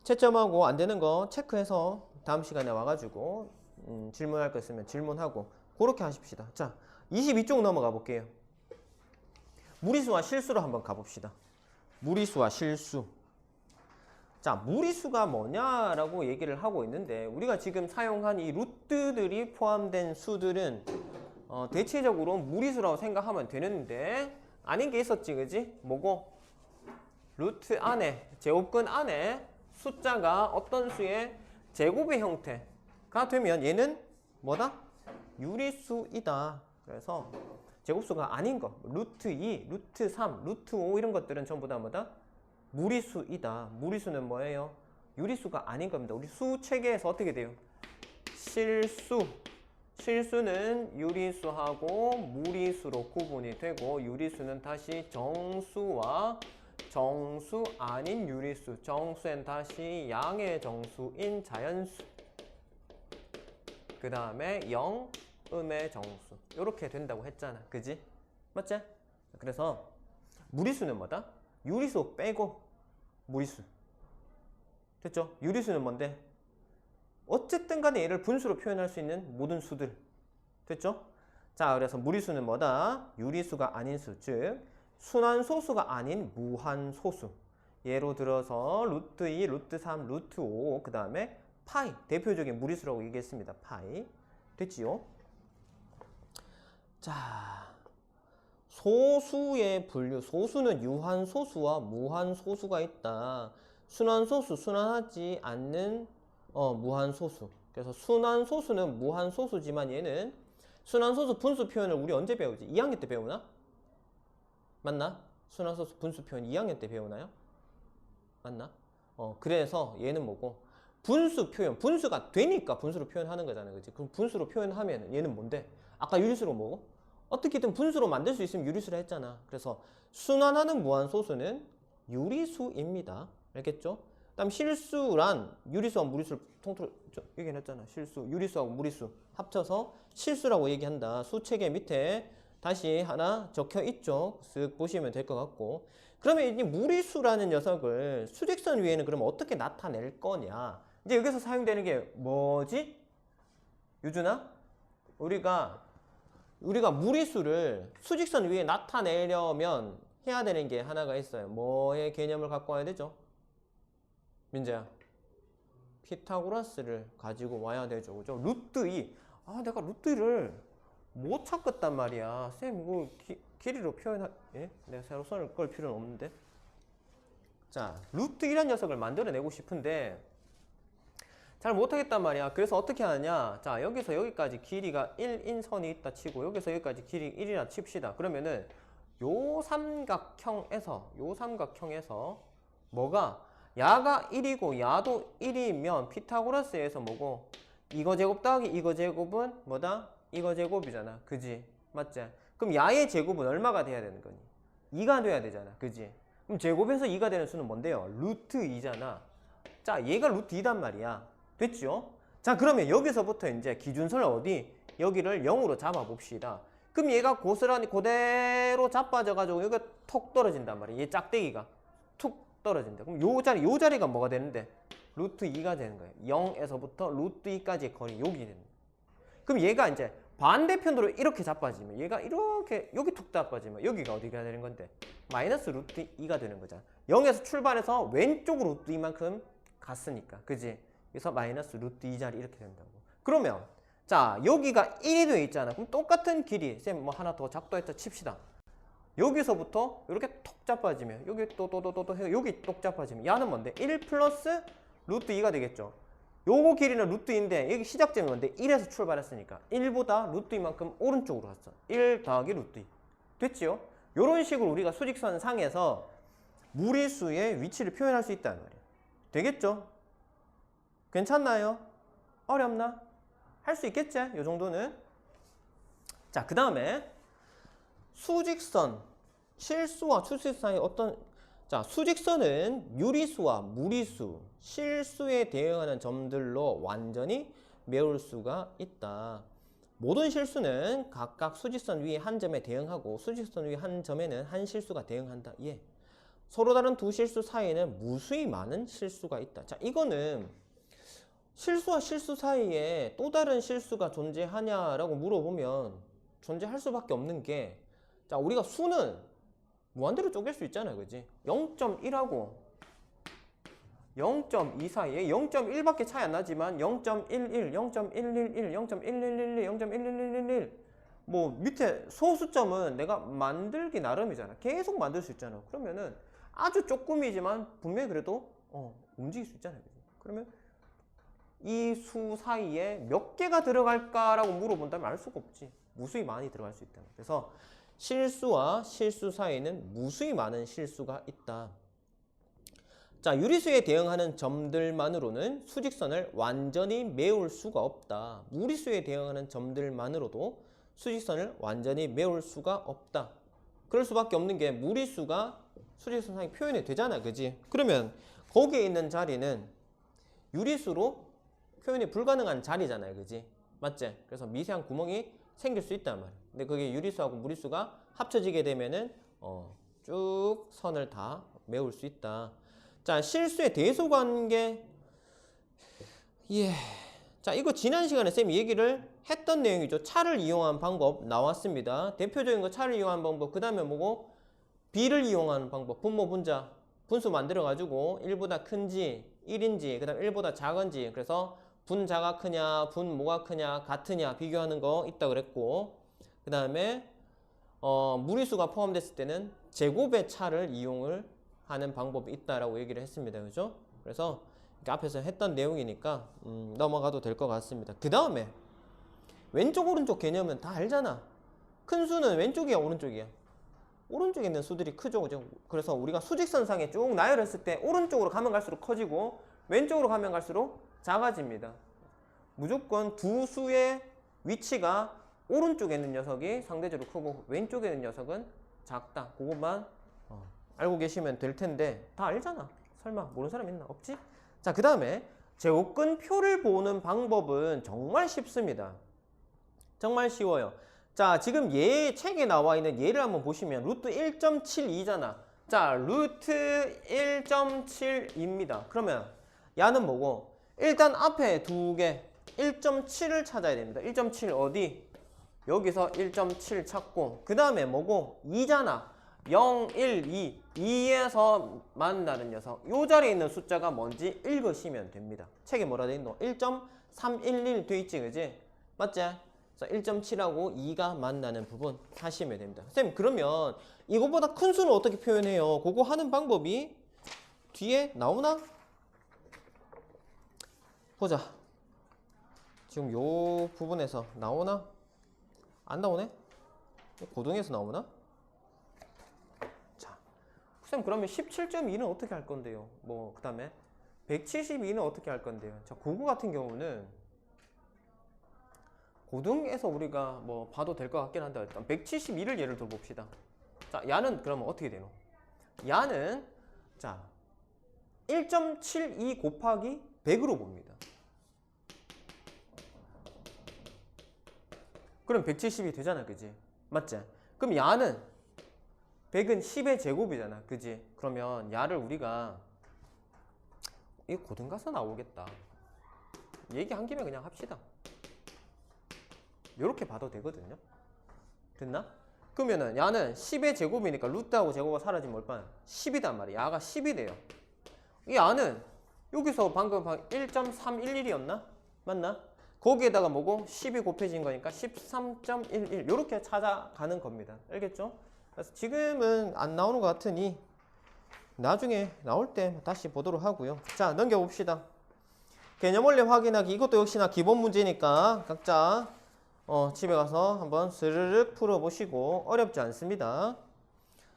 채점하고 안 되는 거 체크해서 다음 시간에 와가지고 질문할 거 있으면 질문하고 그렇게 하십시다. 자, 22쪽 넘어가 볼게요. 무리수와 실수로 한번 가봅시다. 무리수와 실수. 자, 무리수가 뭐냐라고 얘기를 하고 있는데 우리가 지금 사용한 이 루트들이 포함된 수들은 대체적으로 무리수라고 생각하면 되는데 아닌 게 있었지, 그지? 뭐고? 루트 안에, 제곱근 안에 숫자가 어떤 수의 제곱의 형태가 되면 얘는 뭐다? 유리수이다. 그래서 제곱수가 아닌 거, 루트 2, 루트 3, 루트 5 이런 것들은 전부 다 뭐다? 무리수이다. 무리수는 뭐예요? 유리수가 아닌 겁니다. 우리 수 체계에서 어떻게 돼요? 실수. 실수는 유리수하고 무리수로 구분이 되고 유리수는 다시 정수와 정수 아닌 유리수, 정수엔 다시 양의 정수인 자연수, 그 다음에 영음의 정수 이렇게 된다고 했잖아. 그지? 맞지? 그래서 무리수는 뭐다? 유리수 빼고 무리수. 됐죠? 유리수는 뭔데? 어쨌든 간에 얘를 분수로 표현할 수 있는 모든 수들. 됐죠? 자, 그래서 무리수는 뭐다? 유리수가 아닌 수, 즉 순환소수가 아닌 무한소수. 예로 들어서 루트 2, 루트 3, 루트 5, 그 다음에 파이. 대표적인 무리수라고 얘기했습니다. 파이. 됐지요? 자, 소수의 분류. 소수는 유한소수와 무한소수가 있다. 순환소수, 순환하지 않는 무한소수. 그래서 순환소수는 무한소수지만 얘는 순환소수 분수 표현을 우리 언제 배우지? 2학년 때 배우나? 맞나? 순환소수 분수 표현 2학년 때 배우나요? 맞나? 그래서 얘는 뭐고? 분수 표현. 분수가 되니까 분수로 표현하는 거잖아. 그치? 그럼 분수로 표현하면 얘는 뭔데? 아까 유리수로 뭐고? 어떻게든 분수로 만들 수 있으면 유리수라 했잖아. 그래서 순환하는 무한소수는 유리수입니다. 알겠죠? 다음 실수란 유리수와 무리수를 통틀어 얘기했잖아. 실수, 유리수하고 무리수 합쳐서 실수라고 얘기한다. 수체계 밑에 다시 하나 적혀 있죠. 쓱 보시면 될 것 같고. 그러면 이 무리수라는 녀석을 수직선 위에는 그러면 어떻게 나타낼 거냐? 이제 여기서 사용되는 게 뭐지? 유준아? 우리가 무리수를 수직선 위에 나타내려면 해야 되는 게 하나가 있어요. 뭐의 개념을 갖고 와야 되죠? 민재야, 피타고라스를 가지고 와야 되죠. 그죠? 루트 2. 아, 내가 루트 2를 못 찾겠단 말이야. 쌤, 이거 길이로 예? 내가 새로 선을 끌 필요는 없는데. 자, 루트 2라는 녀석을 만들어내고 싶은데 잘 못하겠단 말이야. 그래서 어떻게 하느냐. 자, 여기서 여기까지 길이가 1인 선이 있다 치고 여기서 여기까지 길이 1이라 칩시다. 그러면은 요 삼각형에서 뭐가 야가 1이고 야도 1이면 피타고라스에서 뭐고 이거 제곱 더하기 이거 제곱은 뭐다? 이거 제곱이잖아. 그지? 맞지? 그럼 야의 제곱은 얼마가 돼야 되는 거니? 2가 돼야 되잖아. 그지? 그럼 제곱에서 2가 되는 수는 뭔데요? 루트 2잖아. 자, 얘가 루트 2단 말이야. 됐죠? 자, 그러면 여기서부터 이제 기준선을 어디? 여기를 0으로 잡아 봅시다. 그럼 얘가 고스란히 그대로 자빠져가지고 여기가 톡 떨어진단 말이야. 얘 짝대기가 툭 떨어진다. 그럼 요 자리가 뭐가 되는데? 루트 2가 되는 거예요. 0에서부터 루트 2까지의 거리 여기 되는 거예요. 그럼 얘가 이제 반대편으로 이렇게 자빠지면 얘가 이렇게 여기 툭 자빠지면 여기가 어디가 되는 건데? 마이너스 루트 2가 되는 거잖아. 0에서 출발해서 왼쪽으로 루트 2만큼 갔으니까. 그지? 그래서 마이너스 루트 2자리 이렇게 된다고. 그러면 자, 여기가 1이 되어 있잖아. 그럼 똑같은 길이 쌤 뭐 하나 더 작도했다 칩시다. 여기서부터 이렇게 톡 자빠지면 여기 또 해서 여기 똑 자빠지면 야는 뭔데? 1 플러스 루트 2가 되겠죠. 요거 길이는 루트 2인데 여기 시작점이 뭔데? 1에서 출발했으니까 1보다 루트 2만큼 오른쪽으로 갔어. 1 더하기 루트 2. 됐지요? 요런 식으로 우리가 수직선 상에서 무리수의 위치를 표현할 수 있다는 말이에요. 되겠죠? 괜찮나요? 어렵나? 할 수 있겠지? 요 정도는. 자, 그 다음에 수직선, 실수와 추수직선이 어떤, 자, 수직선은 유리수와 무리수, 실수에 대응하는 점들로 완전히 메울 수가 있다. 모든 실수는 각각 수직선 위에 한 점에 대응하고 수직선 위에 한 점에는 한 실수가 대응한다. 예. 서로 다른 두 실수 사이에는 무수히 많은 실수가 있다. 자, 이거는 실수와 실수 사이에 또 다른 실수가 존재하냐라고 물어보면 존재할 수밖에 없는 게, 자, 우리가 수는 무한대로 쪼갤 수 있잖아요. 그지? 0.1하고 0.2 사이에 0.1밖에 차이 안 나지만 0.11, 0.111, 0.1111, 0.1111 뭐 밑에 소수점은 내가 만들기 나름이잖아. 계속 만들 수 있잖아. 그러면은 아주 조금이지만 분명히 그래도 움직일 수 있잖아요. 그지? 그러면 이 수 사이에 몇 개가 들어갈까라고 물어본다면 알 수가 없지. 무수히 많이 들어갈 수 있다. 그래서 실수와 실수 사이에는 무수히 많은 실수가 있다. 자, 유리수에 대응하는 점들만으로는 수직선을 완전히 메울 수가 없다. 무리수에 대응하는 점들만으로도 수직선을 완전히 메울 수가 없다. 그럴 수밖에 없는 게 무리수가 수직선상에 표현이 되잖아. 그지? 그러면 거기에 있는 자리는 유리수로 표현이 불가능한 자리잖아요. 그지? 맞지? 그래서 미세한 구멍이 생길 수 있단 말이야. 근데 그게 유리수하고 무리수가 합쳐지게 되면은 쭉 선을 다 메울 수 있다. 자, 실수의 대소관계. 예. 자, 이거 지난 시간에 쌤이 얘기를 했던 내용이죠. 차를 이용한 방법 나왔습니다. 대표적인 거 차를 이용한 방법. 그 다음에 뭐고? 비를 이용하는 방법. 분모, 분자, 분수 만들어가지고 1보다 큰지, 1인지, 그 다음 1보다 작은지. 그래서 분자가 크냐, 분모가 크냐, 같으냐 비교하는 거 있다 그랬고, 그 다음에 무리수가 포함됐을 때는 제곱의 차를 이용을 하는 방법이 있다라고 얘기를 했습니다. 그죠? 그래서 앞에서 했던 내용이니까 넘어가도 될 것 같습니다. 그 다음에 왼쪽 오른쪽 개념은 다 알잖아. 큰 수는 왼쪽이야 오른쪽이야? 오른쪽에 있는 수들이 크죠. 그죠? 그래서 우리가 수직선상에 쭉 나열했을 때 오른쪽으로 가면 갈수록 커지고 왼쪽으로 가면 갈수록 작아집니다. 무조건 두 수의 위치가 오른쪽에 있는 녀석이 상대적으로 크고 왼쪽에 있는 녀석은 작다. 그것만 알고 계시면 될 텐데 다 알잖아. 설마 모르는 사람 있나? 없지? 자, 그 다음에 제곱근표를 보는 방법은 정말 쉽습니다. 정말 쉬워요. 자, 지금 얘 책에 나와 있는 얘를 한번 보시면 루트 1.72잖아. 자, 루트 1.7입니다. 그러면 야는 뭐고? 일단 앞에 두 개 1.7을 찾아야 됩니다. 1.7 어디? 여기서 1.7 찾고 그 다음에 뭐고? 2잖아. 0, 1, 2. 2에서 만나는 녀석. 요 자리에 있는 숫자가 뭔지 읽으시면 됩니다. 책에 뭐라 돼 있노? 1.311 돼 있지, 그지? 맞지? 그래서 1.7하고 2가 만나는 부분 하시면 됩니다. 쌤, 그러면 이거보다 큰 수는 어떻게 표현해요? 그거 하는 방법이 뒤에 나오나? 보자. 지금 요 부분에서 나오나? 안 나오네? 고등에서 나오나? 자, 쌤, 그러면 17.2는 어떻게 할 건데요? 뭐, 그 다음에 172는 어떻게 할 건데요? 자, 그거 같은 경우는 고등에서 우리가 뭐 봐도 될 것 같긴 한데 일단 172를 예를 들어 봅시다. 자, 야는 그러면 어떻게 되노? 야는 자 1.72 곱하기 100으로 봅니다. 그럼 170이 되잖아, 그지? 맞지? 그럼 야는 100은 10의 제곱이잖아, 그지? 그러면 야를 우리가 이 고등 가서 나오겠다. 얘기한 김에 그냥 합시다. 이렇게 봐도 되거든요. 됐나? 그러면은 야는 10의 제곱이니까 루트하고 제곱가 사라지면 얼마나? 10이단 말이야. 야가 10이 돼요. 이 야는 여기서 방금 1.311이었나? 맞나? 거기에다가 뭐고? 10이 곱해진 거니까 13.11 이렇게 찾아가는 겁니다. 알겠죠? 그래서 지금은 안 나오는 것 같으니 나중에 나올 때 다시 보도록 하고요. 자, 넘겨봅시다. 개념 원리 확인하기. 이것도 역시나 기본 문제니까 각자 집에 가서 한번 스르륵 풀어보시고 어렵지 않습니다.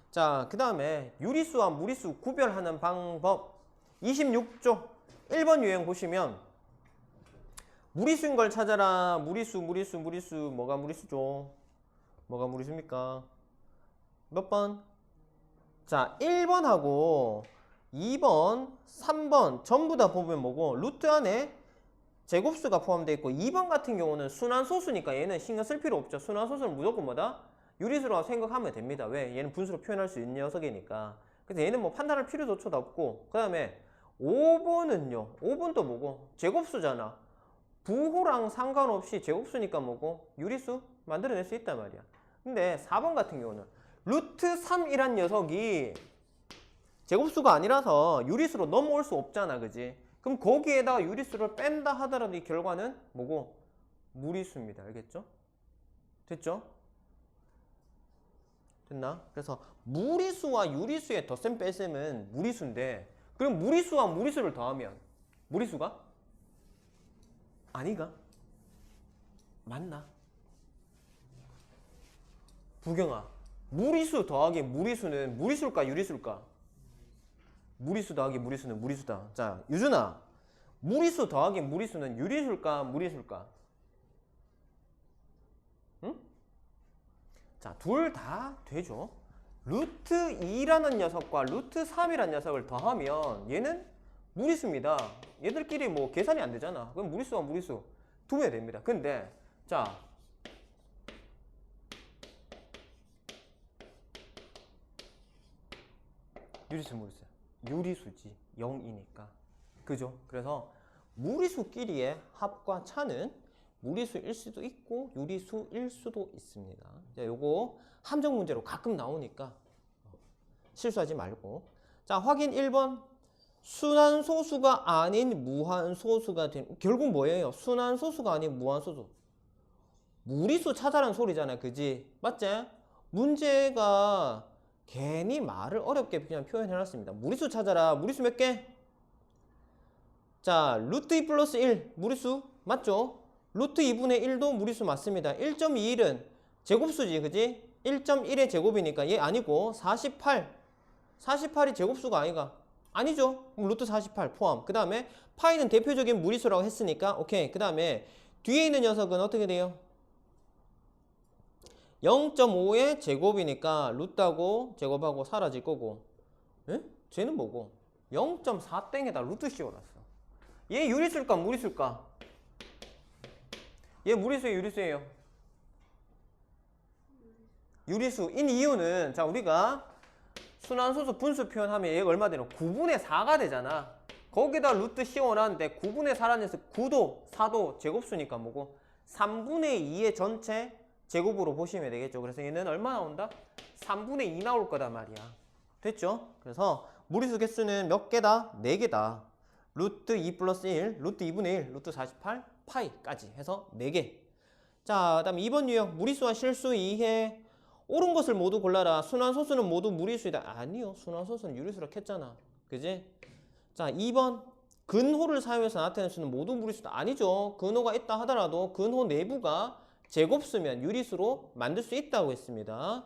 자, 그 다음에 유리수와 무리수 구별하는 방법 26조 1번 유형 보시면 무리수인 걸 찾아라. 무리수 뭐가 무리수죠? 뭐가 무리수입니까? 몇 번? 자, 1번하고 2번, 3번 전부 다 보면 뭐고 루트 안에 제곱수가 포함되어 있고 2번 같은 경우는 순환소수니까 얘는 신경 쓸 필요 없죠. 순환소수는 무조건 뭐다? 유리수라고 생각하면 됩니다. 왜? 얘는 분수로 표현할 수 있는 녀석이니까. 그래서 얘는 뭐 판단할 필요조차도 없고 그 다음에 5번은요. 5번도 뭐고? 제곱수잖아. 부호랑 상관없이 제곱수니까 뭐고? 유리수 만들어낼 수 있단 말이야. 근데 4번 같은 경우는 루트 3이란 녀석이 제곱수가 아니라서 유리수로 넘어올 수 없잖아. 그지? 그럼 거기에다가 유리수를 뺀다 하더라도 이 결과는 뭐고? 무리수입니다. 알겠죠? 됐죠? 됐나? 그래서 무리수와 유리수의 덧셈 뺄셈은 무리수인데 그럼 무리수와 무리수를 더하면 무리수가? 아니가? 맞나? 부경아, 무리수 더하기 무리수는 무리수일까 유리수일까? 무리수 더하기 무리수는 무리수다. 자, 유준아, 무리수 더하기 무리수는 유리수일까 무리수일까? 응? 자, 둘 다 되죠. 루트 2라는 녀석과 루트 3이라는 녀석을 더하면 얘는 무리수입니다. 얘들끼리 뭐 계산이 안 되잖아. 그럼 무리수와 무리수 두면 됩니다. 근데 자, 유리수 무리수 유리수지 0이니까 그죠? 그래서 무리수끼리의 합과 차는 무리수일 수도 있고 유리수일 수도 있습니다. 자, 요거 함정 문제로 가끔 나오니까 실수하지 말고. 자, 확인 1번. 순환소수가 아닌 무한소수가 된 결국 뭐예요? 순환소수가 아닌 무한소수. 무리수 찾아라는 소리잖아요. 그지? 맞지? 문제가 괜히 말을 어렵게 그냥 표현해놨습니다. 무리수 찾아라. 무리수 몇 개? 자, 루트 2 플러스 1 무리수 맞죠? 루트 2분의 1도 무리수 맞습니다. 1.21은 제곱수지. 그지? 1.1의 제곱이니까 얘 아니고 48이 제곱수가 아니가 아니죠. 그럼 루트 48 포함. 그 다음에 파이는 대표적인 무리수라고 했으니까 오케이. 그 다음에 뒤에 있는 녀석은 어떻게 돼요? 0.5의 제곱이니까 루트하고 제곱하고 사라질 거고. 에? 쟤는 뭐고? 0.4땡에다 루트 씌워놨어. 얘 유리수일까 무리수일까? 얘 무리수예요 유리수예요? 유리수인 이유는 자 우리가 순환소수 분수 표현하면 얘가 얼마 되노? 9분의 4가 되잖아. 거기다 루트 씌워놨는데 9분의 4라는 녀석 9도 4도 제곱수니까 뭐고? 3분의 2의 전체 제곱으로 보시면 되겠죠. 그래서 얘는 얼마 나온다? 3분의 2 나올 거단 말이야. 됐죠? 그래서 무리수 개수는 몇 개다? 4개다. 루트 2 플러스 1, 루트 2분의 1, 루트 48, 파이까지 해서 4개. 자, 그 다음 2번 유형. 무리수와 실수 이해. 옳은 것을 모두 골라라. 순환소수는 모두 무리수이다. 아니요. 순환소수는 유리수라 했잖아. 그지? 자, 2번. 근호를 사용해서 나타낸 수는 모두 무리수다. 아니죠. 근호가 있다 하더라도 근호 내부가 제곱수면 유리수로 만들 수 있다고 했습니다.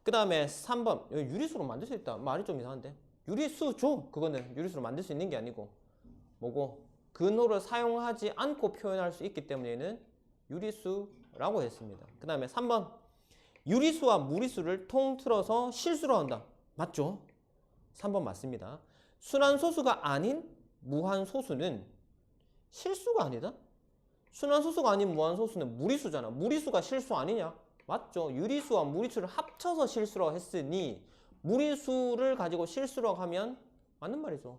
그 다음에 3번. 유리수로 만들 수 있다. 말이 좀 이상한데. 유리수죠. 그거는 유리수로 만들 수 있는 게 아니고 뭐고? 근호를 사용하지 않고 표현할 수 있기 때문에는 유리수라고 했습니다. 그 다음에 3번. 유리수와 무리수를 통틀어서 실수로 한다. 맞죠? 3번 맞습니다. 순환소수가 아닌 무한소수는 실수가 아니다? 순환소수가 아닌 무한소수는 무리수잖아. 무리수가 실수 아니냐? 맞죠? 유리수와 무리수를 합쳐서 실수라고 했으니 무리수를 가지고 실수라고 하면 맞는 말이죠.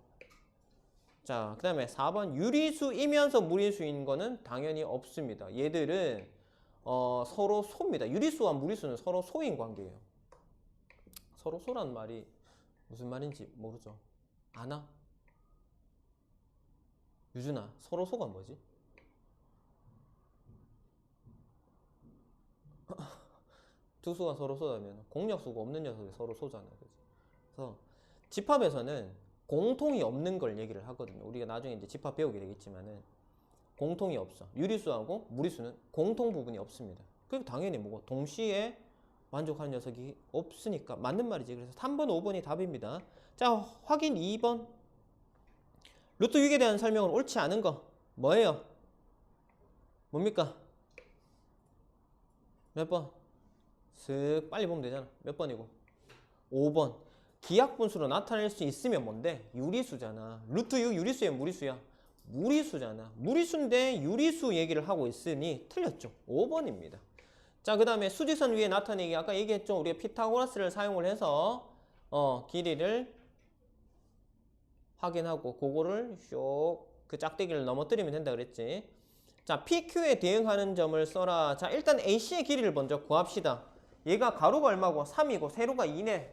자, 그 다음에 4번. 유리수이면서 무리수인 거는 당연히 없습니다. 얘들은 서로 소입니다. 유리수와 무리수는 서로 소인 관계예요. 서로 소란 말이 무슨 말인지 모르죠. 아나? 유준아, 서로 소가 뭐지? 두 수가 서로 소다면 공약수가 없는 녀석이 서로 소잖아요. 그치? 그래서 집합에서는 공통이 없는 걸 얘기를 하거든요. 우리가 나중에 이제 집합 배우게 되겠지만은 공통이 없어. 유리수하고 무리수는 공통 부분이 없습니다. 그리고 당연히 뭐고 동시에 만족하는 녀석이 없으니까 맞는 말이지. 그래서 3번, 5번이 답입니다. 자, 확인 2번. 루트 6에 대한 설명은 옳지 않은 거 뭐예요? 뭡니까? 몇 번? 슥 빨리 보면 되잖아. 몇 번이고? 5번. 기하분수로 나타낼 수 있으면 뭔데? 유리수잖아. 루트 6 유리수야 무리수야? 무리수잖아. 무리수인데 유리수 얘기를 하고 있으니 틀렸죠. 5번입니다. 자, 그 다음에 수직선 위에 나타내기 아까 얘기했죠. 우리가 피타고라스를 사용을 해서 길이를 확인하고 그거를 쭉 그 짝대기를 넘어뜨리면 된다 그랬지. 자, PQ에 대응하는 점을 써라. 자, 일단 AC의 길이를 먼저 구합시다. 얘가 가로가 얼마고? 3이고 세로가 2네.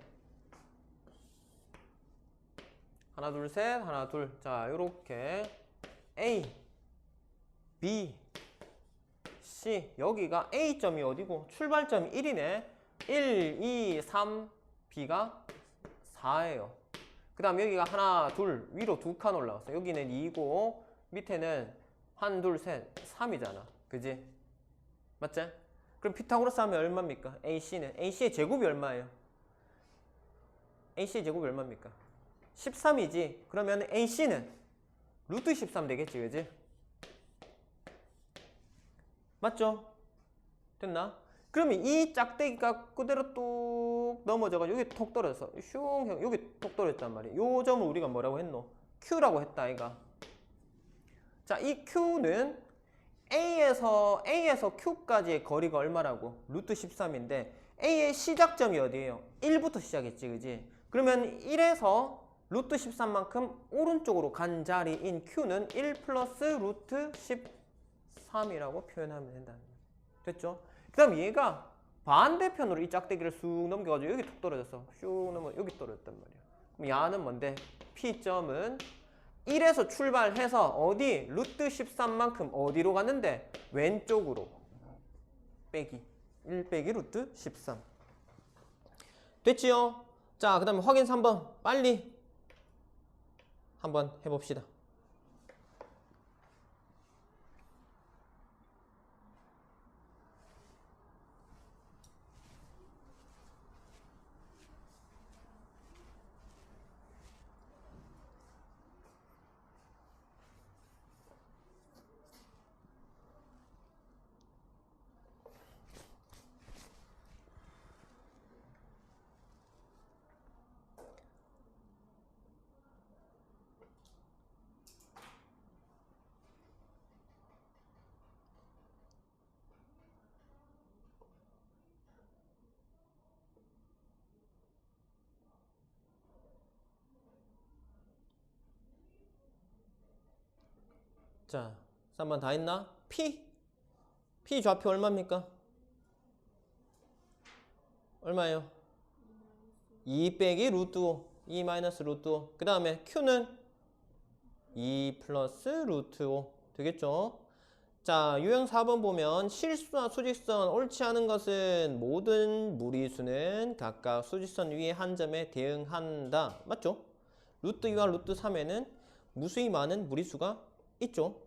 하나 둘 셋 하나 둘. 자, 요렇게 A, B, C. 여기가 A점이 어디고? 출발점이 1이네. 1, 2, 3, B가 4예요. 그 다음 여기가 하나, 둘, 위로 2칸 올라왔어. 여기는 2고 밑에는 1, 2, 셋, 3이잖아. 그지? 맞지? 그럼 피타고라스 하면 얼마입니까? AC는? AC의 제곱이 얼마예요? AC의 제곱이 얼마입니까? 13이지. 그러면 AC는 루트 13 되겠지. 그지? 맞죠? 됐나? 그러면 이 짝대기가 그대로 뚝 넘어져가지고 여기 톡 떨어졌어. 슝 여기 톡 떨어졌단 말이야. 요 점을 우리가 뭐라고 했노? Q라고 했다 아이가. 자, 이 Q는 A에서 Q까지의 거리가 얼마라고? 루트 13인데 A의 시작점이 어디예요? 1부터 시작했지. 그지? 그러면 1에서 루트 13만큼 오른쪽으로 간 자리인 Q는 1 플러스 루트 13이라고 표현하면 된다. 됐죠? 그 다음 얘가 반대편으로 이 짝대기를 쑥 넘겨가지고 여기 툭 떨어졌어. 슉 넘어 여기 떨어졌단 말이야. 그럼 야는 뭔데? P점은 1에서 출발해서 어디? 루트 13만큼 어디로 갔는데? 왼쪽으로 빼기 1 빼기 루트 13. 됐지요? 자, 그 다음에 확인 3번 빨리 한번 해봅시다. 자, 3번 다 했나? P 좌표 얼마입니까? 얼마예요? 2 빼기 루트 5 2 마이너스 루트 5. 그 다음에 Q는 2 플러스 루트 5 되겠죠? 자, 유형 4번 보면 실수와 수직선 옳지 않은 것은 모든 무리수는 각각 수직선 위의 한 점에 대응한다. 맞죠? 루트 2와 루트 3에는 무수히 많은 무리수가 있죠.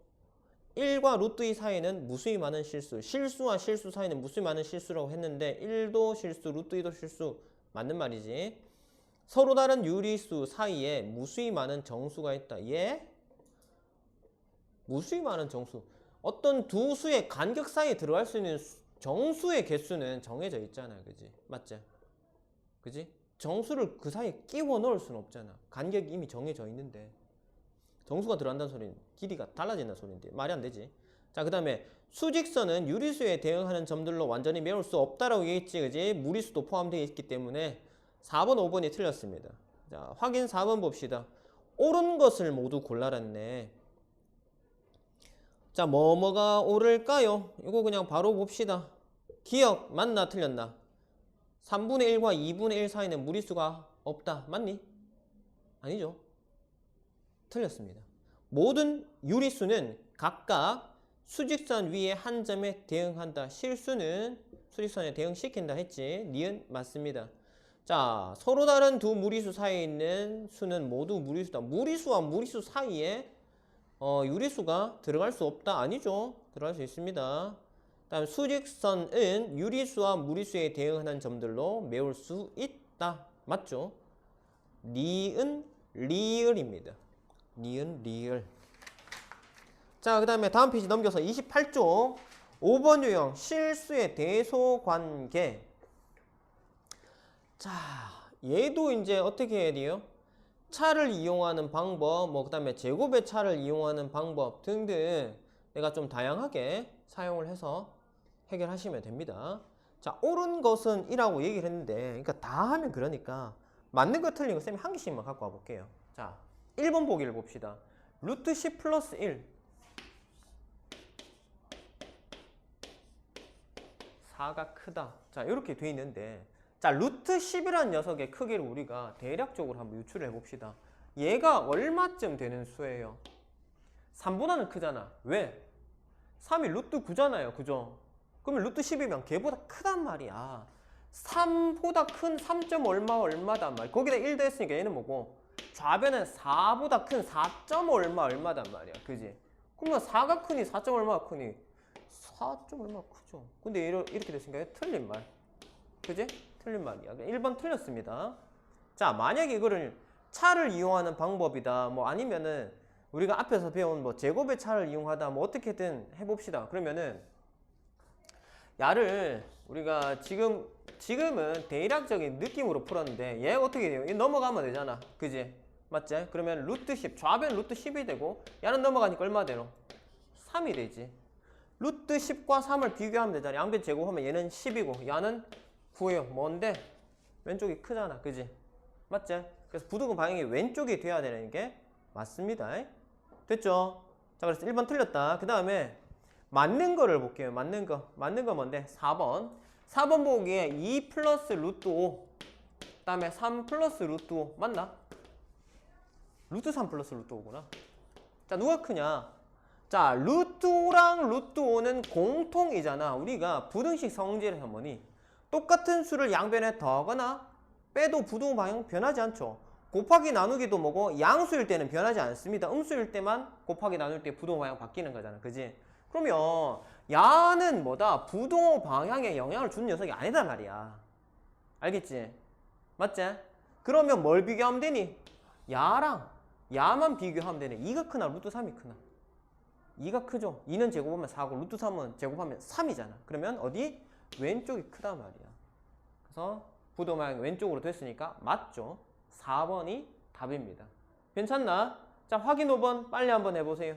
1과 루트 2 사이에는 무수히 많은 실수와 실수 사이는 무수히 많은 실수라고 했는데 1도 실수, 루트 2도 실수 맞는 말이지. 서로 다른 유리수 사이에 무수히 많은 정수가 있다. 예? 무수히 많은 정수. 어떤 두 수의 간격 사이에 들어갈 수 있는 정수의 개수는 정해져 있잖아. 그지? 맞지? 그지? 정수를 그 사이에 끼워 넣을 수는 없잖아. 간격이 이미 정해져 있는데. 정수가 들어간다는 소리는 길이가 달라진다는 소리인데 말이 안 되지. 자, 그 다음에 수직선은 유리수에 대응하는 점들로 완전히 메울 수 없다라고 얘기했지. 그지? 무리수도 포함되어 있기 때문에 4번, 5번이 틀렸습니다. 자, 확인 4번 봅시다. 옳은 것을 모두 골라랐네. 자, 뭐가 옳을까요? 이거 그냥 바로 봅시다. 기억 맞나 틀렸나? 3분의 1과 2분의 1 사이는 무리수가 없다. 맞니? 아니죠. 틀렸습니다. 모든 유리수는 각각 수직선 위에 한 점에 대응한다. 실수는 수직선에 대응시킨다 했지. 니은 맞습니다. 자, 서로 다른 두 무리수 사이에 있는 수는 모두 무리수다. 무리수와 무리수 사이에 유리수가 들어갈 수 없다. 아니죠. 들어갈 수 있습니다. 다음 수직선은 유리수와 무리수에 대응하는 점들로 메울 수 있다. 맞죠? 니은 리을입니다. 니은 리을. 자, 그 다음에 다음 페이지 넘겨서 28쪽 5번 유형 실수의 대소관계. 자, 얘도 이제 어떻게 해야 돼요? 차를 이용하는 방법, 뭐 그다음에 제곱의 차를 이용하는 방법 등등 내가 좀 다양하게 사용을 해서 해결하시면 됩니다. 자, 옳은 것은 1라고 얘기를 했는데, 그러니까 다 하면 그러니까 맞는 거 틀린 거 쌤이 한 개씩만 갖고 와 볼게요. 자, 1번 보기를 봅시다. 루트 10 플러스 1 4가 크다. 자, 이렇게 돼 있는데, 자, 루트 10이라는 녀석의 크기를 우리가 대략적으로 한번 유출을 해봅시다. 얘가 얼마쯤 되는 수예요? 3보다는 크잖아. 왜? 3이 루트 9잖아요. 그죠? 그러면 루트 10이면 걔보다 크단 말이야. 3보다 큰 3점 얼마 얼마단 말이야. 거기다 1 더했으니까 얘는 뭐고? 좌변은 4보다 큰 4점 얼마 얼마단 말이야. 그지? 그러면 4가 크니 4점 얼마가 크니? 4점 얼마가 크죠. 근데 이렇게 됐으니까 틀린 말. 그지? 틀린 말이야. 1번 틀렸습니다. 자, 만약에 이거를 차를 이용하는 방법이다. 뭐 아니면은 우리가 앞에서 배운 뭐 제곱의 차를 이용하다. 뭐 어떻게든 해봅시다. 그러면은 야를 우리가 지금은 대략적인 느낌으로 풀었는데 얘 어떻게 돼요? 얘 넘어가면 되잖아. 그지? 맞지? 그러면 루트 10, 좌변 루트 10이 되고 야는 넘어가니까 얼마 되노? 3이 되지. 루트 10과 3을 비교하면 되잖아. 양변 제곱하면 얘는 10이고 야는 9예요. 뭔데? 왼쪽이 크잖아. 그지? 맞지? 그래서 부등호 방향이 왼쪽이 돼야 되는 게 맞습니다. 됐죠? 자, 그래서 1번 틀렸다. 그 다음에 맞는 거를 볼게요. 맞는 거 뭔데? 4번. 4번 보기에 2 플러스 루트 5. 그 다음에 3 플러스 루트 5. 맞나? 루트 3 플러스 루트 5구나. 자, 누가 크냐? 자, 루트 5랑 루트 5는 공통이잖아. 우리가 부등식 성질에서 뭐니? 똑같은 수를 양변에 더하거나 빼도 부등호 방향 변하지 않죠. 곱하기 나누기도 뭐고 양수일 때는 변하지 않습니다. 음수일 때만 곱하기 나눌 때 부등호 방향 바뀌는 거잖아. 그지? 그러면 야는 뭐다? 부등호 방향에 영향을 주는 녀석이 아니다 말이야. 알겠지? 맞지? 그러면 뭘 비교하면 되니? 야만 비교하면 되네. 2가 크나 루트 3이 크나? 2가 크죠. 2는 제곱하면 4고 루트 3은 제곱하면 3이잖아. 그러면 어디? 왼쪽이 크단 말이야. 그래서 부등호 방향이 왼쪽으로 됐으니까 맞죠? 4번이 답입니다. 괜찮나? 자, 확인 5번 빨리 한번 해보세요.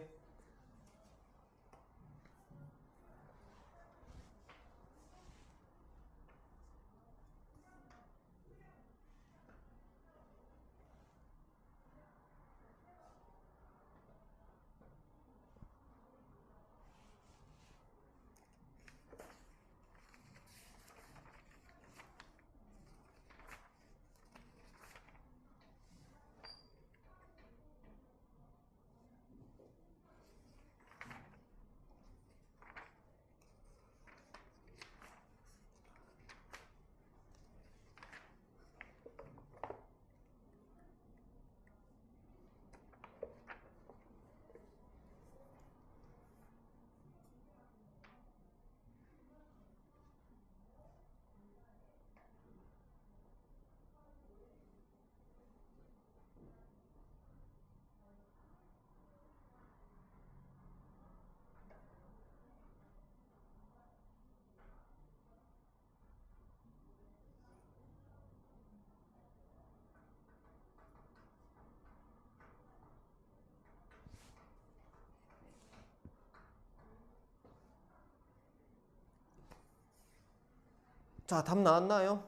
자, 답 나왔나요?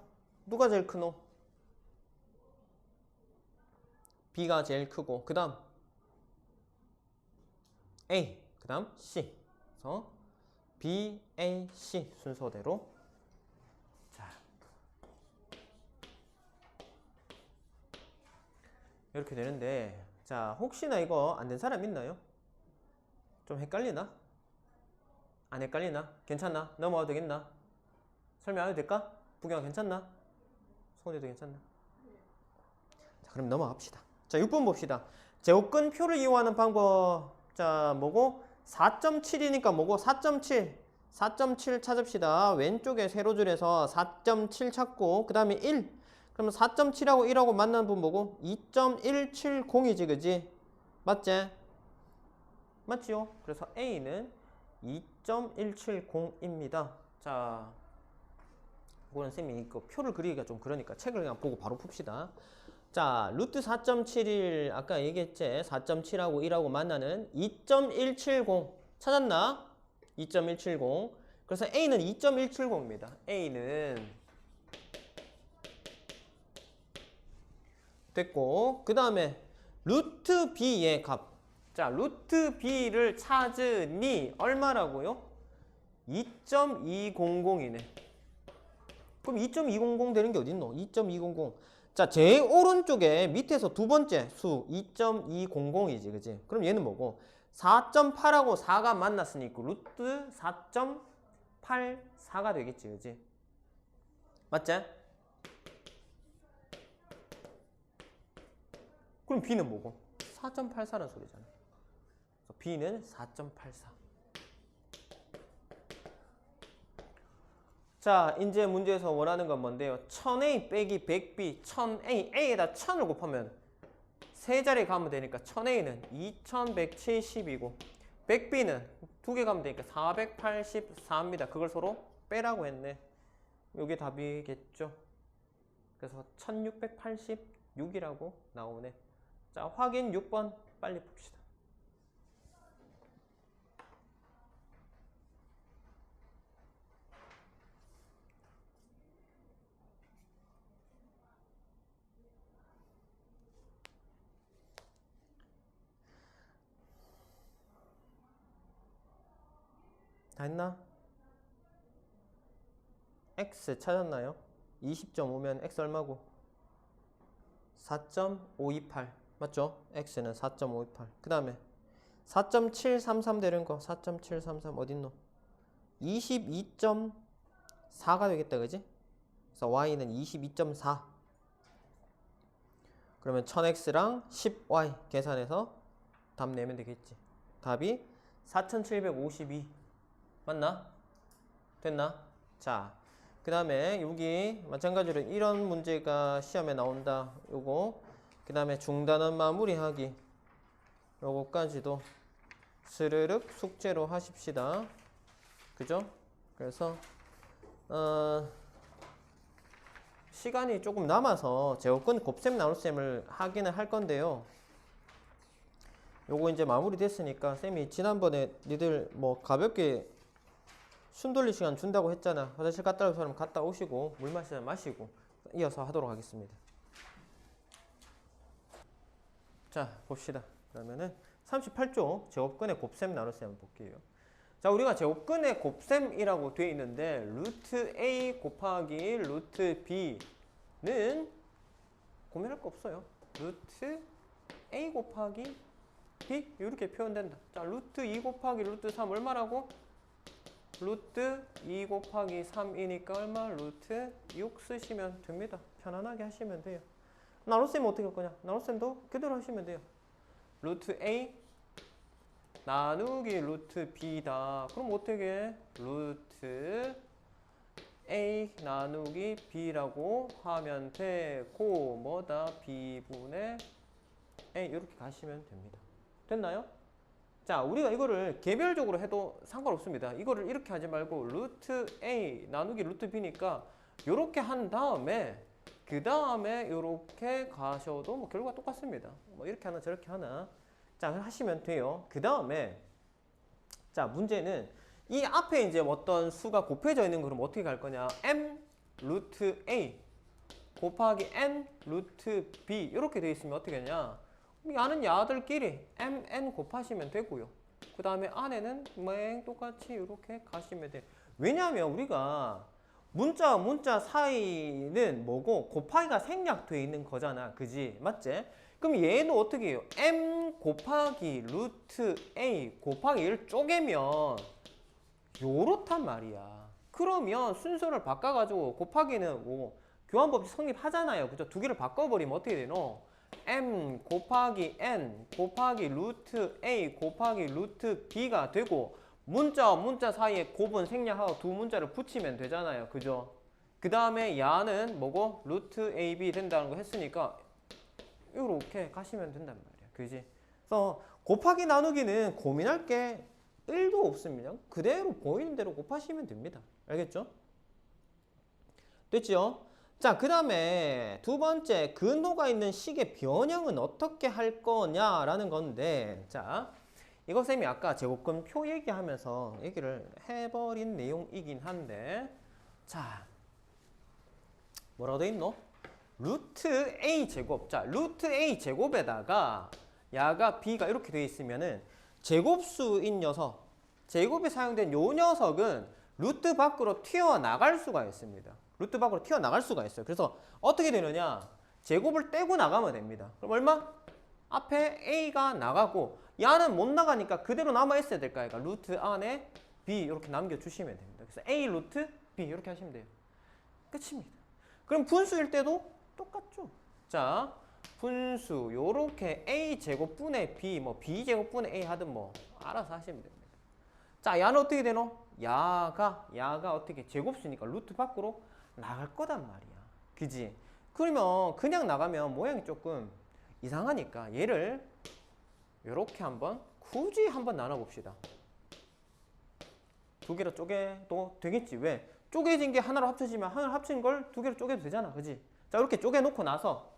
누가 제일 크노? B가 제일 크고 그 다음 A, 그 다음 C. 그래서 B, A, C 순서대로. 자, 이렇게 되는데, 자, 혹시나 이거 안 된 사람 있나요? 좀 헷갈리나? 안 헷갈리나? 괜찮나? 넘어가도 되겠나? 설명 안 해도 될까? 부경 괜찮나? 손해도 괜찮나? 자, 그럼 넘어갑시다. 자, 6번 봅시다. 제곱근 표를 이용하는 방법. 자, 뭐고? 4.7이니까 뭐고? 4.7. 4.7 찾읍시다. 왼쪽에 세로줄에서 4.7 찾고, 그 다음에 1. 그러면 4.7하고 1하고 만나는 분 뭐고? 2.170이지, 그지? 맞지? 맞지요? 그래서 A는 2.170입니다. 자, 이거는 쌤이 이거 표를 그리기가 좀 그러니까 책을 그냥 보고 바로 풉시다. 자, 루트 4.71 아까 얘기했지? 4.7하고 1하고 만나는 2.170 찾았나? 2.170. 그래서 A는 2.170입니다. A는 됐고, 그 다음에 루트 B의 값. 자, 루트 B를 찾으니 얼마라고요? 2.200이네. 그럼 2.200 되는 게 어딨노? 2.200. 자, 제일 오른쪽에 밑에서 두 번째 수 2.200이지, 그지? 그럼 얘는 뭐고? 4.8하고 4가 만났으니까 루트 4.84가 되겠지, 그지? 맞지? 그럼 B는 뭐고? 4.84라는 소리잖아. 그래서 B는 4.84. 자, 이제 문제에서 원하는 건 뭔데요? 1000A 빼기 100B, 1000A, A에다 1000을 곱하면 세 자리 가면 되니까 1000A는 2170이고 100B는 두 개 가면 되니까 484입니다. 그걸 서로 빼라고 했네. 이게 답이겠죠. 그래서 1686이라고 나오네. 자, 확인 6번 빨리 봅시다. 다 했나? X 찾았나요? 20.5면 X 얼마고? 4.528 맞죠? X는 4.528. 그 다음에 4.733 되는 거 4.733 어딨노? 22.4가 되겠다, 그지? 그래서 Y는 22.4. 그러면 1000X랑 10Y 계산해서 답 내면 되겠지. 답이 4752 맞나? 됐나? 자, 그 다음에 여기 마찬가지로 이런 문제가 시험에 나온다. 요거 그 다음에 중단원 마무리하기 요거까지도 스르륵 숙제로 하십시다. 그죠? 그래서 시간이 조금 남아서 제곱근 곱셈 나눗셈을 하기는 할 건데요. 요거 이제 마무리 됐으니까 쌤이 지난번에 니들 뭐 가볍게 숨 돌릴 시간 준다고 했잖아. 화장실 갔다 올 사람 갔다 오시고 물 마시면 마시고 이어서 하도록 하겠습니다. 자, 봅시다. 그러면은 38쪽 제곱근의 곱셈 나눗셈 한번 볼게요. 자, 우리가 제곱근의 곱셈이라고 되어 있는데 루트 A 곱하기 루트 B는 고민할 거 없어요. 루트 A 곱하기 B 이렇게 표현된다. 자, 루트 2 곱하기 루트 3 얼마라고? 루트 2 곱하기 3이니까 얼마? 루트 6 쓰시면 됩니다. 편안하게 하시면 돼요. 나눗셈은 어떻게 할 거냐? 나눗셈도 그대로 하시면 돼요. 루트 A 나누기 루트 B다. 그럼 어떻게 해? 루트 A 나누기 B라고 하면 되고 뭐다? B분의 A 이렇게 가시면 됩니다. 됐나요? 자, 우리가 이거를 개별적으로 해도 상관없습니다. 이거를 이렇게 하지 말고 루트 A 나누기 루트 B니까 이렇게 한 다음에 그 다음에 이렇게 가셔도 뭐 결과가 똑같습니다. 뭐 이렇게 하나 저렇게 하나 자 하시면 돼요. 그 다음에 자 문제는 이 앞에 이제 어떤 수가 곱해져 있는 거 그럼 어떻게 갈 거냐? m 루트 A 곱하기 n 루트 B 이렇게 돼 있으면 어떻게 되냐? 이 아는 야들끼리 mn 곱하시면 되고요. 그 다음에 안에는 똑같이 이렇게 가시면 돼요. 왜냐하면 우리가 문자와 문자 사이는 뭐고 곱하기가 생략되어 있는 거잖아. 그지? 맞지? 그럼 얘는 어떻게 해요? m 곱하기 루트 a 곱하기 얘를 쪼개면 요렇단 말이야. 그러면 순서를 바꿔가지고 곱하기는 뭐 교환법칙 성립하잖아요. 그죠? 두 개를 바꿔버리면 어떻게 되노? m 곱하기 n 곱하기 루트 a 곱하기 루트 b가 되고 문자와 문자 사이에 곱은 생략하고 두 문자를 붙이면 되잖아요. 그죠? 그 다음에 야는 뭐고? 루트 ab 된다는 거 했으니까 이렇게 가시면 된단 말이야. 그지? 그래서 곱하기 나누기는 고민할 게 1도 없습니다. 그대로 보이는 대로 곱하시면 됩니다. 알겠죠? 됐죠? 자, 그 다음에 두 번째, 근호가 있는 식의 변형은 어떻게 할 거냐라는 건데, 자, 이거 쌤이 아까 제곱근표 얘기하면서 얘기를 해버린 내용이긴 한데, 자, 뭐라고 돼 있노? 루트 A 제곱. 자, 루트 A 제곱에다가 야가 B가 이렇게 돼 있으면은 제곱수인 녀석, 제곱이 사용된 요 녀석은 루트 밖으로 튀어나갈 수가 있습니다. 루트 밖으로 튀어나갈 수가 있어요. 그래서 어떻게 되느냐? 제곱을 떼고 나가면 됩니다. 그럼 얼마? 앞에 A가 나가고 야는 못 나가니까 그대로 남아있어야 될까? 그러니까 루트 안에 B 이렇게 남겨주시면 됩니다. 그래서 A 루트 B 이렇게 하시면 돼요. 끝입니다. 그럼 분수일 때도 똑같죠. 자, 분수 요렇게 A 제곱분의 B, 뭐 B 제곱분의 A 하든 뭐 알아서 하시면 됩니다. 자, 야는 어떻게 되노? 야가 어떻게 제곱수니까 루트 밖으로 나갈 거단 말이야. 그지? 그러면 그냥 나가면 모양이 조금 이상하니까 얘를 요렇게 한번 굳이 한번 나눠봅시다. 두 개로 쪼개도 되겠지. 왜? 쪼개진 게 하나로 합쳐지면 하나로 합친 걸 두 개로 쪼개도 되잖아. 그지? 자, 이렇게 쪼개놓고 나서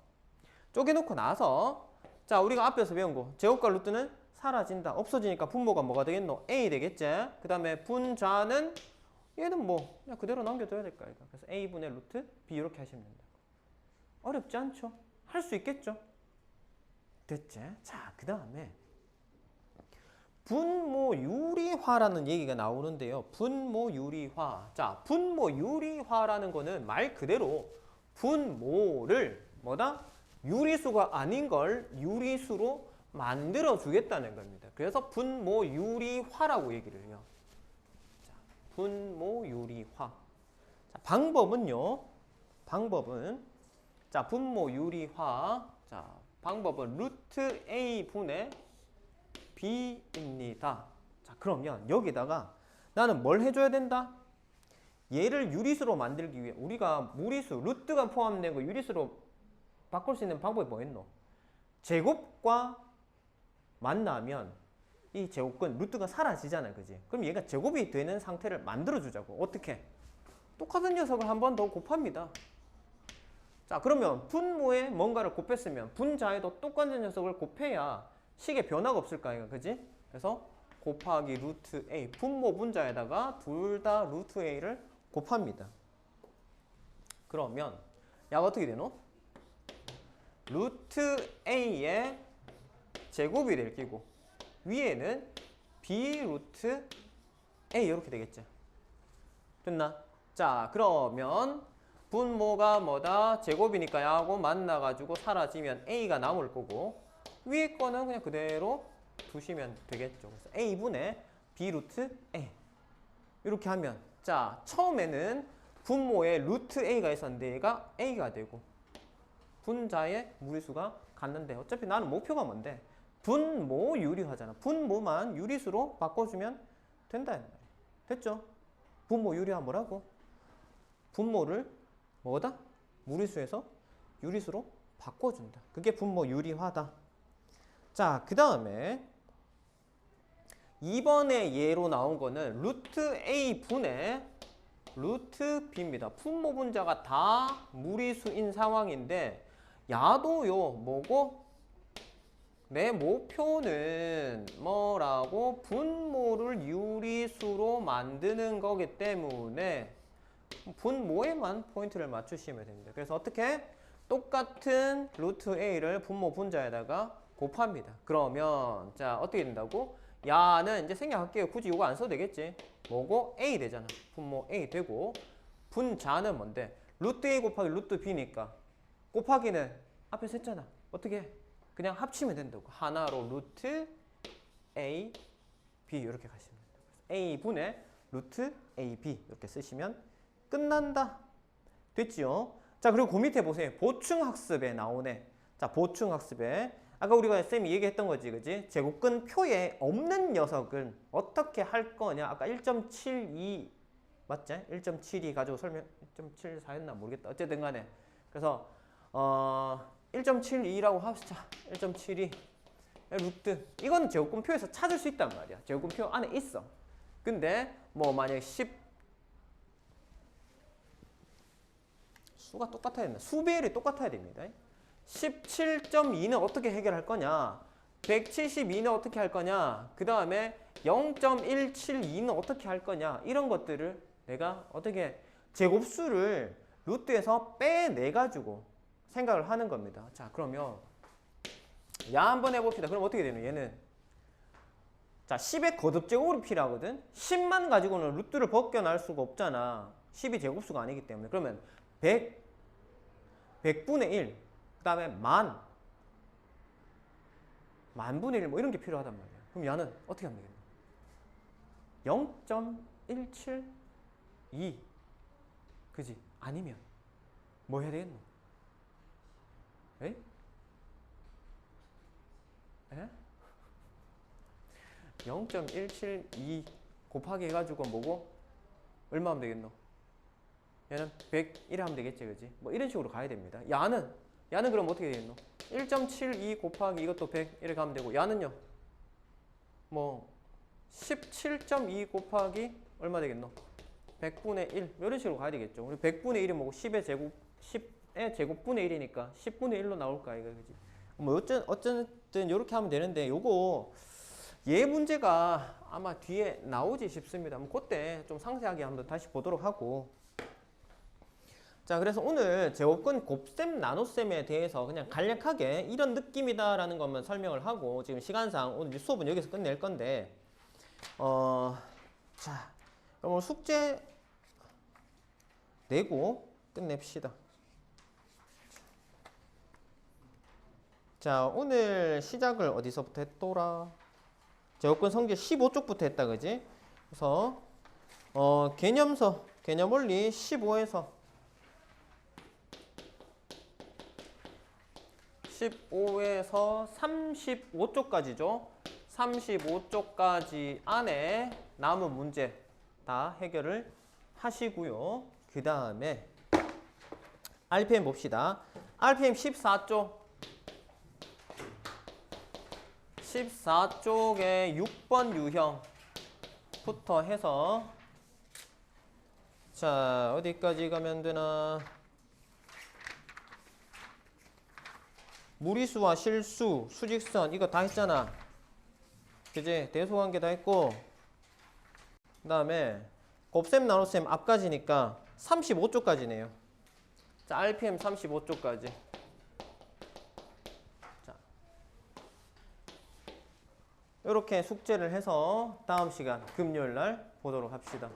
자, 우리가 앞에서 배운 거 제곱과 루트는 사라진다. 없어지니까 분모가 뭐가 되겠노? A 되겠지? 그 다음에 분자는 얘는 뭐 그냥 그대로 남겨둬야 될 거야. 그래서 A분의 루트 B 이렇게 하시면 된다. 어렵지 않죠? 할 수 있겠죠? 됐지? 자, 그 다음에 분모유리화라는 얘기가 나오는데요. 분모유리화. 자, 분모유리화라는 거는 말 그대로 분모를 뭐다? 유리수가 아닌 걸 유리수로 만들어 주겠다는 겁니다. 그래서 분모유리화라고 얘기를 해요. 자, 분모유리화. 자, 방법은요. 자, 분모유리화. 자, 방법은 루트 A 분의 B입니다. 자, 그러면 여기다가 나는 뭘 해줘야 된다? 얘를 유리수로 만들기 위해 우리가 무리수, 루트가 포함된 거 유리수로 바꿀 수 있는 방법이 뭐였노? 제곱과 만나면 이 제곱근 루트가 사라지잖아. 그지? 그럼 얘가 제곱이 되는 상태를 만들어 주자고. 어떻게? 똑같은 녀석을 한 번 더 곱합니다. 자, 그러면 분모에 뭔가를 곱했으면 분자에도 똑같은 녀석을 곱해야 식의 변화가 없을까, 이거, 그지? 그래서 곱하기 루트 A, 분모 분자에다가 둘 다 루트 A를 곱합니다. 그러면 야가 어떻게 되노? 루트 A의 제곱이 될 끼고 위에는 B 루트 A 이렇게 되겠죠. 됐나? 자, 그러면 분모가 뭐다? 제곱이니까 야하고 만나가지고 사라지면 A가 남을 거고 위에 거는 그냥 그대로 두시면 되겠죠. 그래서 A분의 B 루트 A 이렇게 하면 자, 처음에는 분모에 루트 A가 있었는데 얘가 A가 되고 분자의 무리수가 같는데 어차피 나는 목표가 뭔데? 분모 유리화잖아. 분모만 유리수로 바꿔주면 된다. 됐죠? 분모 유리화 뭐라고? 분모를 뭐다? 무리수에서 유리수로 바꿔준다. 그게 분모 유리화다. 자, 그 다음에 이번에 예로 나온 거는 루트 A 분의 루트 B입니다. 분모 분자가 다 무리수인 상황인데 야도요 뭐고? 내 목표는 뭐라고? 분모를 유리수로 만드는 거기 때문에 분모에만 포인트를 맞추시면 됩니다. 그래서 어떻게? 똑같은 루트 A를 분모 분자에다가 곱합니다. 그러면 자, 어떻게 된다고? 야는 이제 생략할게요. 굳이 이거 안 써도 되겠지. 뭐고? A 되잖아. 분모 A 되고 분자는 뭔데? 루트 A 곱하기 루트 B니까 곱하기는 앞에서 했잖아. 어떻게 해? 그냥 합치면 된다고. 하나로 루트 A, B 이렇게 가시면 된다고. A분의 루트 AB 이렇게 쓰시면 끝난다. 됐지요? 자, 그리고 그 밑에 보세요. 보충학습에 나오네. 자, 보충학습에 아까 우리가 쌤이 얘기했던 거지, 그지? 제곱근 표에 없는 녀석은 어떻게 할 거냐? 아까 1.72 맞지? 1.72 가지고 설명 1.74했나 모르겠다. 어쨌든 간에 그래서 1.72라고 합시다. 1.72 루트 이건 제곱근 표에서 찾을 수 있단 말이야. 제곱근 표 안에 있어. 근데 뭐 만약에 수가 똑같아야 된다. 수배율이 똑같아야 됩니다. 17.2는 어떻게 해결할 거냐? 172는 어떻게 할 거냐? 그 다음에 0.172는 어떻게 할 거냐? 이런 것들을 내가 어떻게 제곱수를 루트에서 빼내가지고 생각을 하는 겁니다. 자, 그러면 야 한번 해봅시다. 그럼 어떻게 되노? 얘는 자 10의 거듭제곱으로 필요하거든. 10만 가지고는 루트를 벗겨날 수가 없잖아. 10이 제곱수가 아니기 때문에. 그러면 100분의 1, 그 다음에 만분의 1 뭐 이런 게 필요하단 말이야. 그럼 얘는 어떻게 하면 되겠노? 0.172 그지? 아니면 뭐 해야 되겠노? 에? 에? 0.172 곱하기 해가지고 뭐고? 얼마 하면 되겠노? 얘는 101 하면 되겠지, 그지? 뭐 이런 식으로 가야 됩니다. 야는 그럼 어떻게 되겠노? 1.72 곱하기 이것도 100 이렇게 하면 되고, 야는요? 뭐 17.2 곱하기 얼마 되겠노? 100분의 1 이런 식으로 가야 되겠죠. 우리 100분의 1이 뭐고 10의 제곱분의 1이니까 10분의 1로 나올까 이거, 그지? 뭐 어쨌든 이렇게 하면 되는데, 요거 얘 문제가 아마 뒤에 나오지 싶습니다. 그때 좀 상세하게 한번 다시 보도록 하고. 자, 그래서 오늘 제곱근 곱셈 나눗셈에 대해서 그냥 간략하게 이런 느낌이다라는 것만 설명을 하고, 지금 시간상 오늘 수업은 여기서 끝낼 건데, 자, 그럼 숙제 내고 끝냅시다. 자, 오늘 시작을 어디서부터 했더라? 제곱근 성질 15쪽부터 했다, 그지? 그래서 개념서, 개념원리 15에서 35쪽까지죠. 35쪽까지 안에 남은 문제 다 해결을 하시고요. 그 다음에 RPM 봅시다. RPM 14쪽. 14쪽에 6번 유형부터 해서, 자, 어디까지 가면 되나? 무리수와 실수, 수직선 이거 다 했잖아. 그지? 대소관계 다 했고, 그 다음에 곱셈 나눗셈 앞까지니까 35쪽까지네요. 자, RPM 35쪽까지. 자, 이렇게 숙제를 해서 다음 시간 금요일 날 보도록 합시다.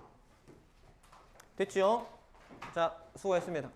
됐죠? 자, 수고했습니다.